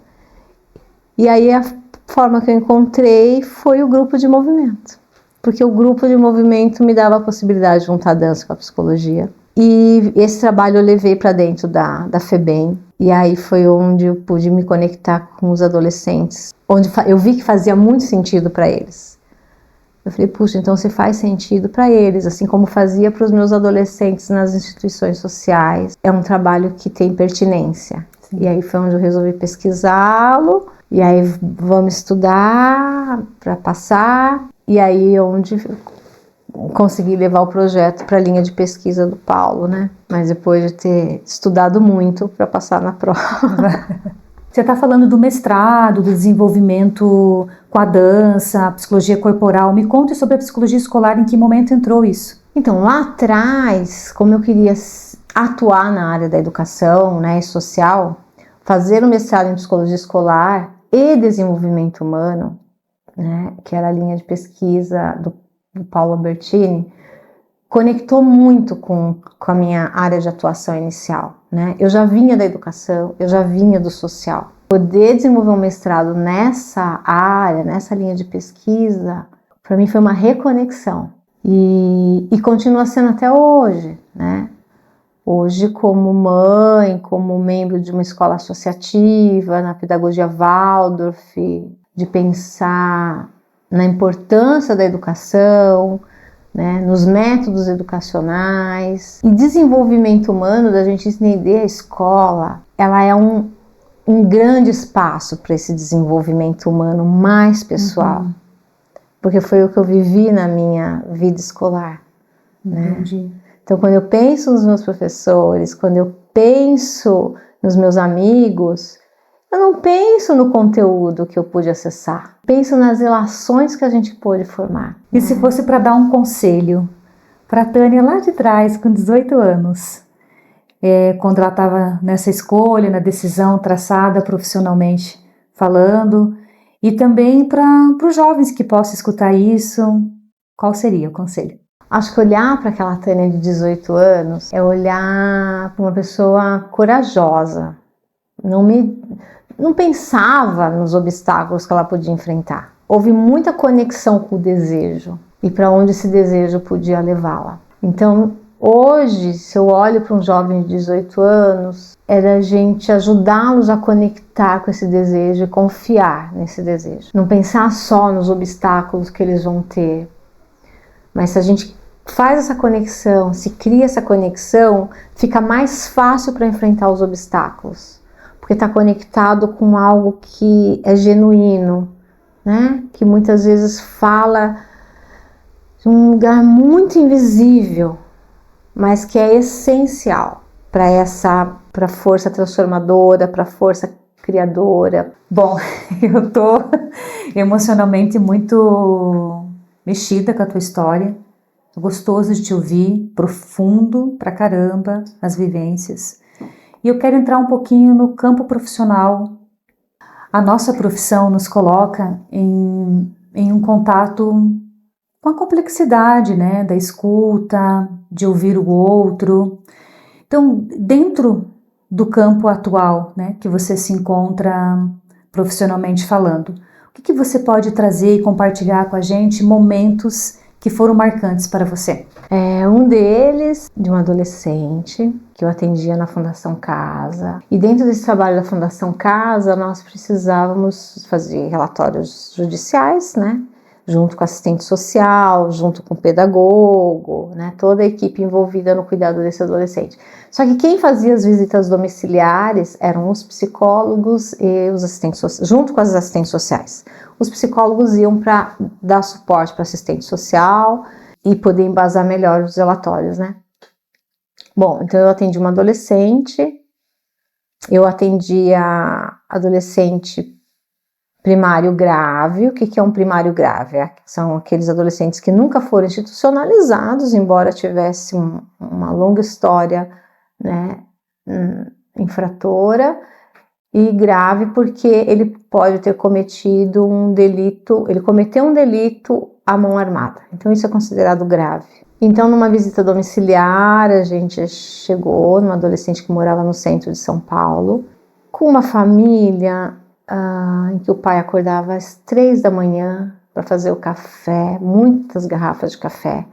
E aí a forma que eu encontrei foi o grupo de movimento. Porque o grupo de movimento me dava a possibilidade de juntar a dança com a psicologia. E esse trabalho eu levei para dentro da FEBEM. E aí foi onde eu pude me conectar com os adolescentes. Onde eu vi que fazia muito sentido para eles. Eu falei, puxa, então se faz sentido para eles, assim como fazia para os meus adolescentes nas instituições sociais. É um trabalho que tem pertinência. Sim. E aí foi onde eu resolvi pesquisá-lo. E aí vamos estudar para passar, e aí onde consegui levar o projeto para a linha de pesquisa do Paulo, né? Mas depois de ter estudado muito para passar na prova. Você está falando do mestrado, do desenvolvimento com a dança, a psicologia corporal. Me conte sobre a psicologia escolar, em que momento entrou isso? Então, lá atrás, como eu queria atuar na área da educação, né, social, fazer o mestrado em psicologia escolar e desenvolvimento humano, né, que era a linha de pesquisa do Paulo Albertini, conectou muito com a minha área de atuação inicial, né? Eu já vinha da educação, eu já vinha do social. Poder desenvolver um mestrado nessa área, nessa linha de pesquisa, para mim foi uma reconexão. E continua sendo até hoje, né? Hoje, como mãe, como membro de uma escola associativa, na pedagogia Waldorf, de pensar na importância da educação, né, nos métodos educacionais e desenvolvimento humano, da gente entender a escola, ela é um grande espaço para esse desenvolvimento humano mais pessoal, porque foi o que eu vivi na minha vida escolar. Entendi. Né? Então, quando eu penso nos meus professores, quando eu penso nos meus amigos, eu não penso no conteúdo que eu pude acessar, penso nas relações que a gente pôde formar. E se fosse para dar um conselho para a Tânia lá de trás, com 18 anos, quando ela estava nessa escolha, na decisão traçada profissionalmente falando, e também para os jovens que possam escutar isso, qual seria o conselho? Acho que olhar para aquela Tânia de 18 anos é olhar para uma pessoa corajosa. Não pensava nos obstáculos que ela podia enfrentar. Houve muita conexão com o desejo e para onde esse desejo podia levá-la. Então, hoje, se eu olho para um jovem de 18 anos, é da gente ajudá-los a conectar com esse desejo e confiar nesse desejo. Não pensar só nos obstáculos que eles vão ter, mas se a gente faz essa conexão, se cria essa conexão, fica mais fácil para enfrentar os obstáculos, porque está conectado com algo que é genuíno, né? Que muitas vezes fala de um lugar muito invisível, mas que é essencial para a força transformadora, para a força criadora. Bom, eu tô emocionalmente muito mexida com a tua história. Gostoso de te ouvir, profundo pra caramba as vivências. E eu quero entrar um pouquinho no campo profissional. A nossa profissão nos coloca em um contato com a complexidade, né, da escuta, de ouvir o outro. Então, dentro do campo atual, né, que você se encontra profissionalmente falando, o que você pode trazer e compartilhar com a gente momentos que foram marcantes para você? Um deles, de um adolescente, que eu atendia na Fundação Casa. E dentro desse trabalho da Fundação Casa, nós precisávamos fazer relatórios judiciais, né? Junto com assistente social, junto com o pedagogo, né? Toda a equipe envolvida no cuidado desse adolescente. Só que quem fazia as visitas domiciliares eram os psicólogos e os assistentes sociais, junto com as assistentes sociais. Os psicólogos iam para dar suporte para assistente social e poder embasar melhor os relatórios, né? Bom, então eu atendi uma adolescente, eu atendia adolescente primário grave. O que é um primário grave? São aqueles adolescentes que nunca foram institucionalizados, embora tivesse uma longa história, né, infratora, e grave porque ele pode ter cometido um delito, ele cometeu um delito à mão armada. Então isso é considerado grave. Então numa visita domiciliar a gente chegou numa adolescente que morava no centro de São Paulo, com uma família em que o pai acordava às 3 da manhã para fazer o café, muitas garrafas de café,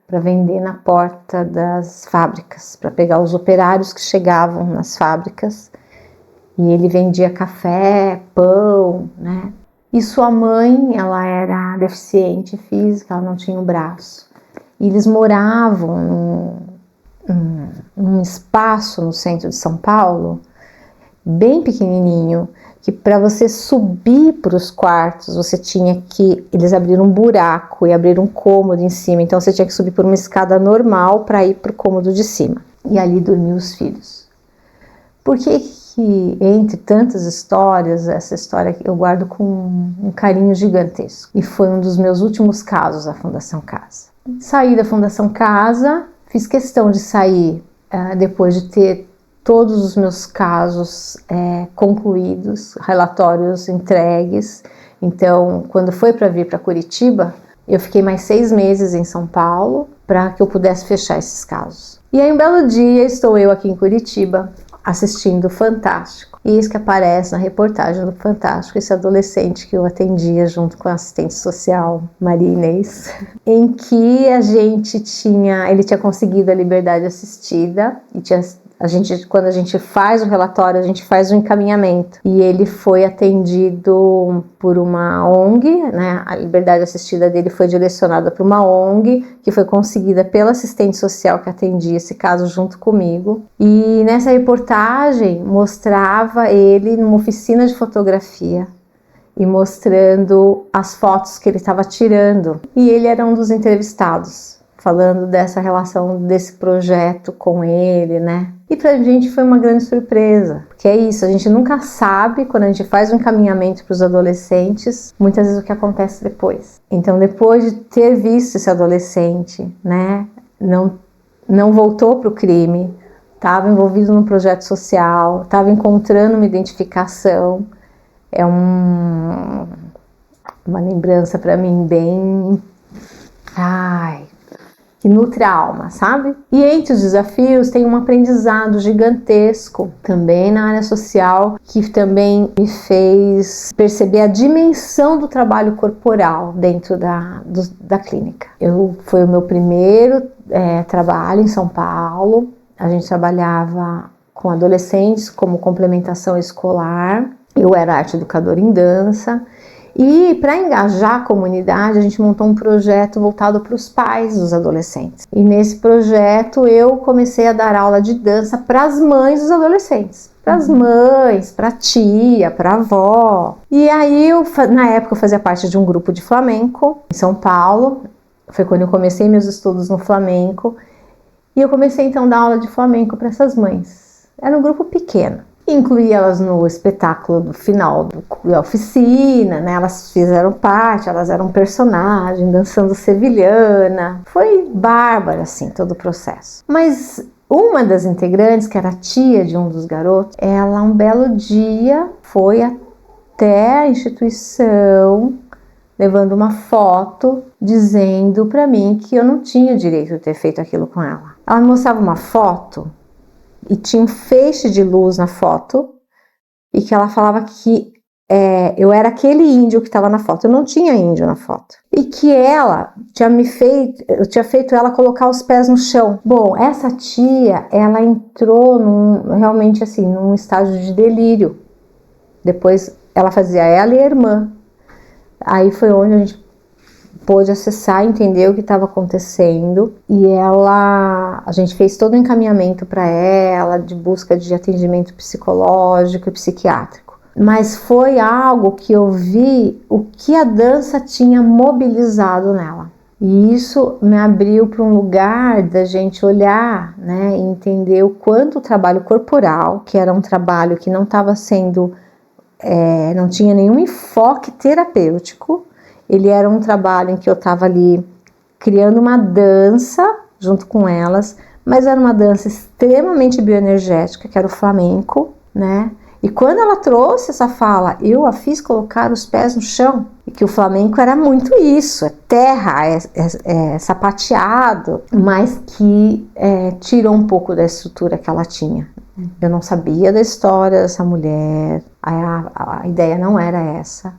para vender na porta das fábricas, para pegar os operários que chegavam nas fábricas. E ele vendia café, pão, né? E sua mãe, ela era deficiente física, ela não tinha o braço. E eles moravam num espaço no centro de São Paulo, bem pequenininho, que para você subir para os quartos, você tinha que... Eles abriram um buraco e abriram um cômodo em cima, então você tinha que subir por uma escada normal para ir para o cômodo de cima. E ali dormiam os filhos. Por que entre tantas histórias, essa história eu guardo com um carinho gigantesco? E foi um dos meus últimos casos da Fundação Casa. Saí da Fundação Casa, fiz questão de sair depois de ter todos os meus casos concluídos, relatórios entregues. Então, quando foi para vir para Curitiba, eu fiquei mais 6 meses em São Paulo para que eu pudesse fechar esses casos. E aí, um belo dia, estou eu aqui em Curitiba, assistindo o Fantástico. E isso que aparece na reportagem do Fantástico, esse adolescente que eu atendia junto com a assistente social Maria Inês, em que ele tinha conseguido a liberdade assistida e quando a gente faz o relatório, a gente faz o encaminhamento. E ele foi atendido por uma ONG, né? A liberdade assistida dele foi direcionada para uma ONG, que foi conseguida pela assistente social que atendia esse caso junto comigo. E nessa reportagem mostrava ele numa oficina de fotografia e mostrando as fotos que ele estava tirando. E ele era um dos entrevistados, falando dessa relação, desse projeto com ele, né? E pra gente foi uma grande surpresa, porque é isso, a gente nunca sabe, quando a gente faz um encaminhamento para os adolescentes, muitas vezes o que acontece depois. Então, depois de ter visto esse adolescente, né, não voltou para o crime, estava envolvido num projeto social, estava encontrando uma identificação, é uma lembrança para mim bem... que nutre a alma, sabe? E entre os desafios tem um aprendizado gigantesco também na área social, que também me fez perceber a dimensão do trabalho corporal dentro da clínica. Foi o meu primeiro trabalho em São Paulo. A gente trabalhava com adolescentes como complementação escolar. Eu era arte educadora em dança. E para engajar a comunidade, a gente montou um projeto voltado para os pais dos adolescentes. E nesse projeto eu comecei a dar aula de dança para as mães dos adolescentes. Para as mães, para a tia, para a avó. E aí, na época, eu fazia parte de um grupo de flamenco em São Paulo. Foi quando eu comecei meus estudos no flamenco. E eu comecei então a dar aula de flamenco para essas mães. Era um grupo pequeno. Incluí elas no espetáculo do final da oficina, né? Elas fizeram parte, elas eram personagem, dançando sevilhana. Foi bárbaro, assim, todo o processo. Mas uma das integrantes, que era a tia de um dos garotos, ela um belo dia foi até a instituição levando uma foto dizendo pra mim que eu não tinha o direito de ter feito aquilo com ela. Ela me mostrava uma foto e tinha um feixe de luz na foto, e que ela falava que eu era aquele índio que estava na foto. Eu não tinha índio na foto. E que eu tinha feito ela colocar os pés no chão. Bom, essa tia, ela entrou realmente assim, num estágio de delírio. Depois ela fazia ela e a irmã. Aí foi onde a gente pôde acessar, entender o que estava acontecendo, e a gente fez todo o encaminhamento para ela, de busca de atendimento psicológico e psiquiátrico. Mas foi algo que eu vi o que a dança tinha mobilizado nela. E isso me abriu para um lugar da gente olhar, né, e entender o quanto o trabalho corporal, que era um trabalho que não estava sendo, não tinha nenhum enfoque terapêutico. Ele era um trabalho em que eu estava ali criando uma dança junto com elas, mas era uma dança extremamente bioenergética, que era o flamenco, né? E quando ela trouxe essa fala, eu a fiz colocar os pés no chão, e que o flamenco era muito isso, é terra, é sapateado, mas que tirou um pouco da estrutura que ela tinha. Eu não sabia da história dessa mulher, a ideia não era essa.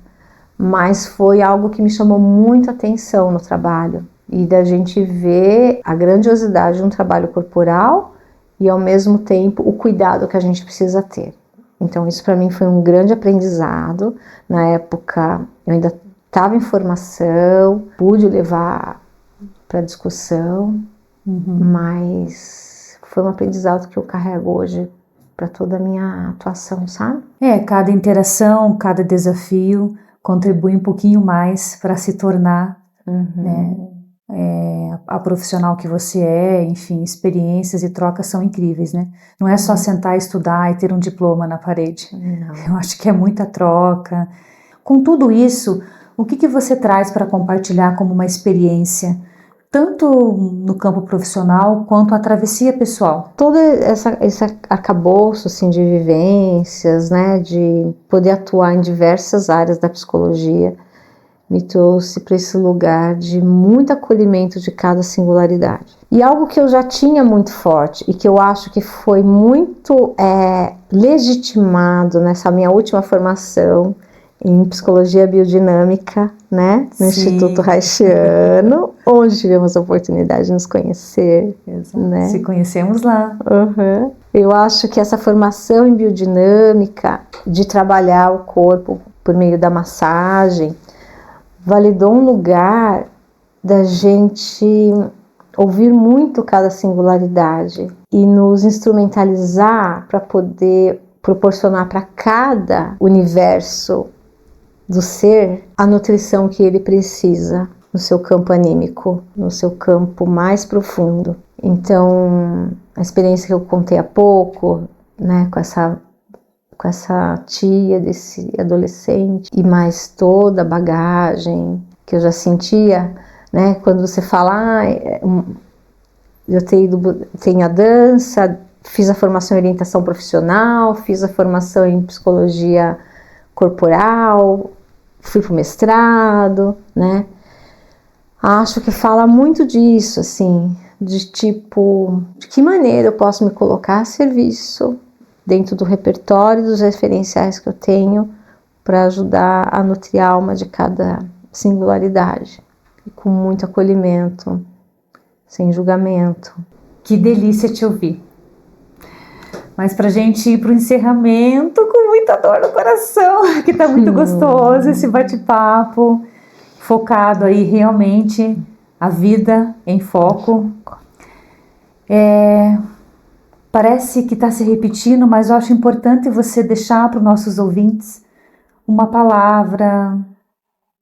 Mas foi algo que me chamou muita atenção no trabalho, e da gente ver a grandiosidade de um trabalho corporal e ao mesmo tempo o cuidado que a gente precisa ter. Então isso para mim foi um grande aprendizado. Na época eu ainda estava em formação, pude levar para discussão, mas foi um aprendizado que eu carrego hoje para toda a minha atuação, sabe? Cada interação, cada desafio contribui um pouquinho mais para se tornar né, a profissional que você é. Enfim, experiências e trocas são incríveis, né? Não é só sentar, estudar e ter um diploma na parede. Não. Eu acho que é muita troca. Com tudo isso, o que você traz para compartilhar como uma experiência, tanto no campo profissional quanto a travessia pessoal? Todo esse arcabouço assim, de vivências, né, de poder atuar em diversas áreas da psicologia, me trouxe para esse lugar de muito acolhimento de cada singularidade. E algo que eu já tinha muito forte e que eu acho que foi muito legitimado nessa minha última formação em psicologia biodinâmica, né, no Instituto Reichiano, onde tivemos a oportunidade de nos conhecer. Exato. Né? Se conhecemos lá. Uhum. Eu acho que essa formação em biodinâmica, de trabalhar o corpo por meio da massagem, validou um lugar da gente ouvir muito cada singularidade e nos instrumentalizar para poder proporcionar para cada universo do ser a nutrição que ele precisa no seu campo anímico, no seu campo mais profundo. Então, a experiência que eu contei há pouco, né, com essa tia desse adolescente e mais toda a bagagem que eu já sentia, né, quando você fala, eu tenho a dança, fiz a formação em orientação profissional, fiz a formação em psicologia corporal, fui pro mestrado, né? Acho que fala muito disso, assim, de tipo, de que maneira eu posso me colocar a serviço dentro do repertório dos referenciais que eu tenho para ajudar a nutrir a alma de cada singularidade, e com muito acolhimento, sem julgamento. Que delícia te ouvir. Mas pra gente ir pro encerramento com muita dor no coração, que tá muito gostoso esse bate-papo, focado aí realmente a vida em foco. Parece que está se repetindo, mas eu acho importante você deixar para os nossos ouvintes uma palavra,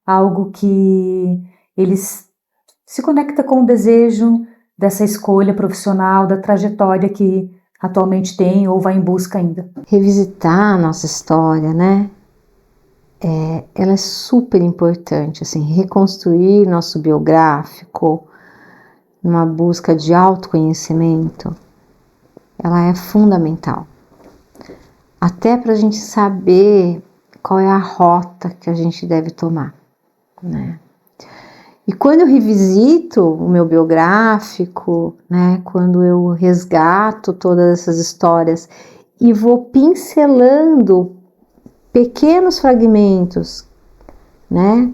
algo que eles se conecta com o desejo dessa escolha profissional, da trajetória que atualmente tem ou vai em busca ainda. Revisitar a nossa história, né? Ela é super importante, assim, reconstruir nosso biográfico, numa busca de autoconhecimento, ela é fundamental. Até para a gente saber qual é a rota que a gente deve tomar, né? E quando eu revisito o meu biográfico, né, quando eu resgato todas essas histórias e vou pincelando pequenos fragmentos, né,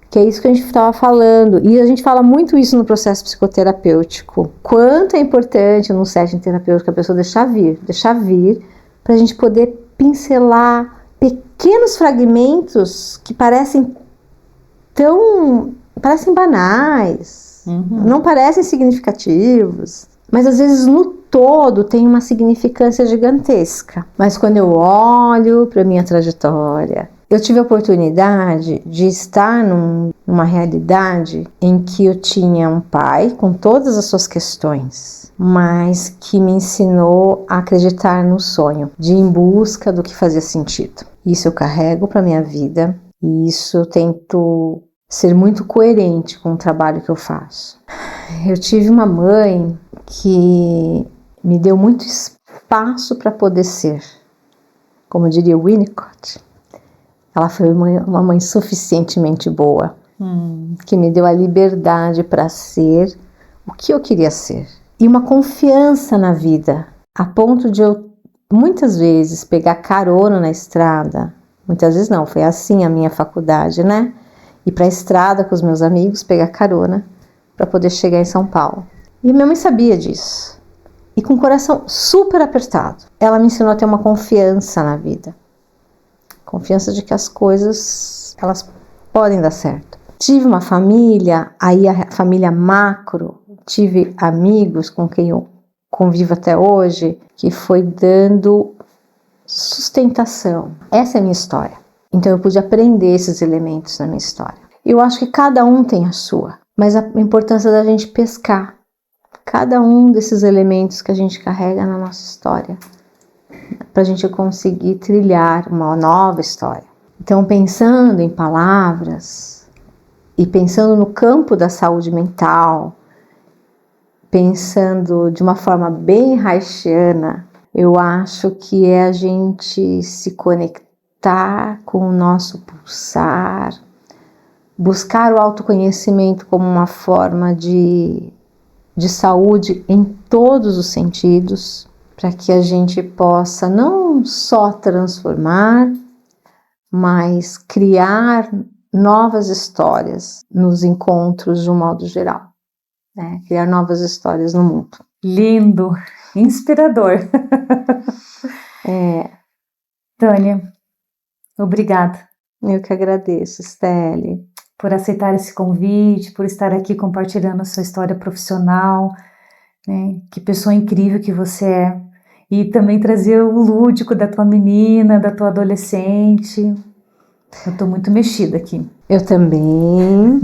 que é isso que a gente estava falando, e a gente fala muito isso no processo psicoterapêutico, quanto é importante num setting terapêutico a pessoa deixar vir, para a gente poder pincelar pequenos fragmentos que parecem banais, não parecem significativos, mas às vezes no todo tem uma significância gigantesca. Mas quando eu olho para minha trajetória, eu tive a oportunidade de estar numa realidade em que eu tinha um pai com todas as suas questões, mas que me ensinou a acreditar no sonho, de ir em busca do que fazia sentido. Isso eu carrego para minha vida e isso eu tento ser muito coerente com o trabalho que eu faço. Eu tive uma mãe que me deu muito espaço para poder ser. Como diria Winnicott, ela foi uma mãe suficientemente boa, que me deu a liberdade para ser o que eu queria ser. E uma confiança na vida, a ponto de eu, muitas vezes, pegar carona na estrada. Muitas vezes não, foi assim a minha faculdade, né? Ir para a estrada com os meus amigos, pegar carona para poder chegar em São Paulo. E minha mãe sabia disso. E com o coração super apertado, ela me ensinou a ter uma confiança na vida. Confiança de que as coisas, elas podem dar certo. Tive uma família, aí a família macro, tive amigos com quem eu convivo até hoje, que foi dando sustentação. Essa é a minha história. Então eu pude aprender esses elementos na minha história. Eu acho que cada um tem a sua, mas a importância da gente pescar cada um desses elementos que a gente carrega na nossa história, para a gente conseguir trilhar uma nova história. Então, pensando em palavras e pensando no campo da saúde mental, pensando de uma forma bem reichiana, eu acho que é a gente se conectar com o nosso pulsar, buscar o autoconhecimento como uma forma de de saúde em todos os sentidos, para que a gente possa não só transformar, mas criar novas histórias nos encontros de um modo geral, né? Criar novas histórias no mundo. Lindo, inspirador. Tânia, obrigada. Eu que agradeço, Steli. Por aceitar esse convite, por estar aqui compartilhando a sua história profissional, né? Que pessoa incrível que você é. E também trazer o lúdico da tua menina, da tua adolescente. Eu tô muito mexida aqui. Eu também.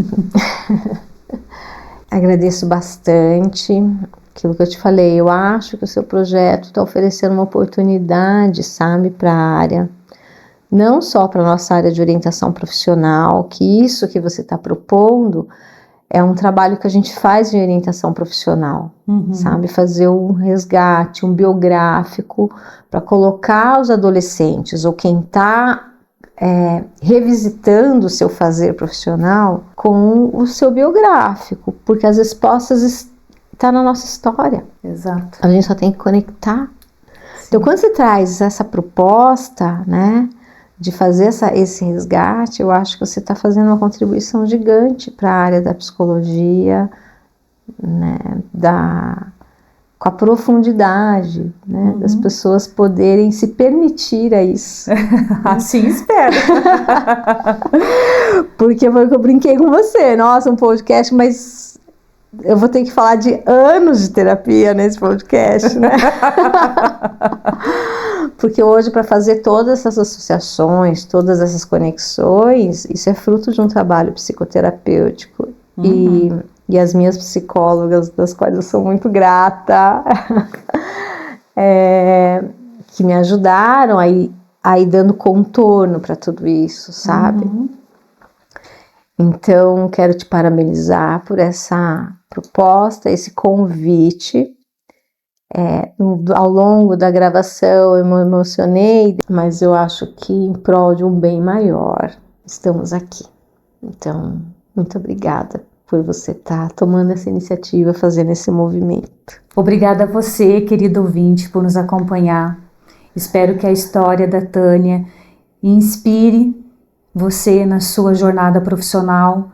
Agradeço bastante. Aquilo que eu te falei, eu acho que o seu projeto está oferecendo uma oportunidade, sabe, para a área. Não só para a nossa área de orientação profissional, que isso que você está propondo é um trabalho que a gente faz em orientação profissional, sabe? Fazer um resgate, um biográfico, para colocar os adolescentes ou quem está revisitando o seu fazer profissional com o seu biográfico, porque as respostas estão na nossa história. Exato. A gente só tem que conectar. Sim. Então, quando você traz essa proposta, né, de fazer esse resgate, eu acho que você está fazendo uma contribuição gigante para a área da psicologia, né, com a profundidade, né, das pessoas poderem se permitir a isso. Assim espero. Porque foi o que eu brinquei com você. Nossa, um podcast, mas eu vou ter que falar de anos de terapia nesse podcast, né? Porque hoje, para fazer todas essas associações, todas essas conexões, isso é fruto de um trabalho psicoterapêutico. E as minhas psicólogas, das quais eu sou muito grata, que me ajudaram aí dando contorno para tudo isso, sabe? Então, quero te parabenizar por essa proposta, esse convite. Ao longo da gravação eu me emocionei, mas eu acho que em prol de um bem maior estamos aqui. Então, muito obrigada por você estar tomando essa iniciativa, fazendo esse movimento. Obrigada a você, querido ouvinte, por nos acompanhar. Espero que a história da Tânia inspire você na sua jornada profissional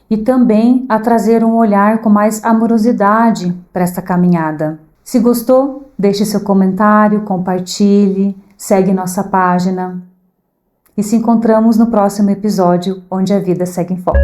e também a trazer um olhar com mais amorosidade para esta caminhada. Se gostou, deixe seu comentário, compartilhe, segue nossa página e se encontramos no próximo episódio onde a vida segue em foco.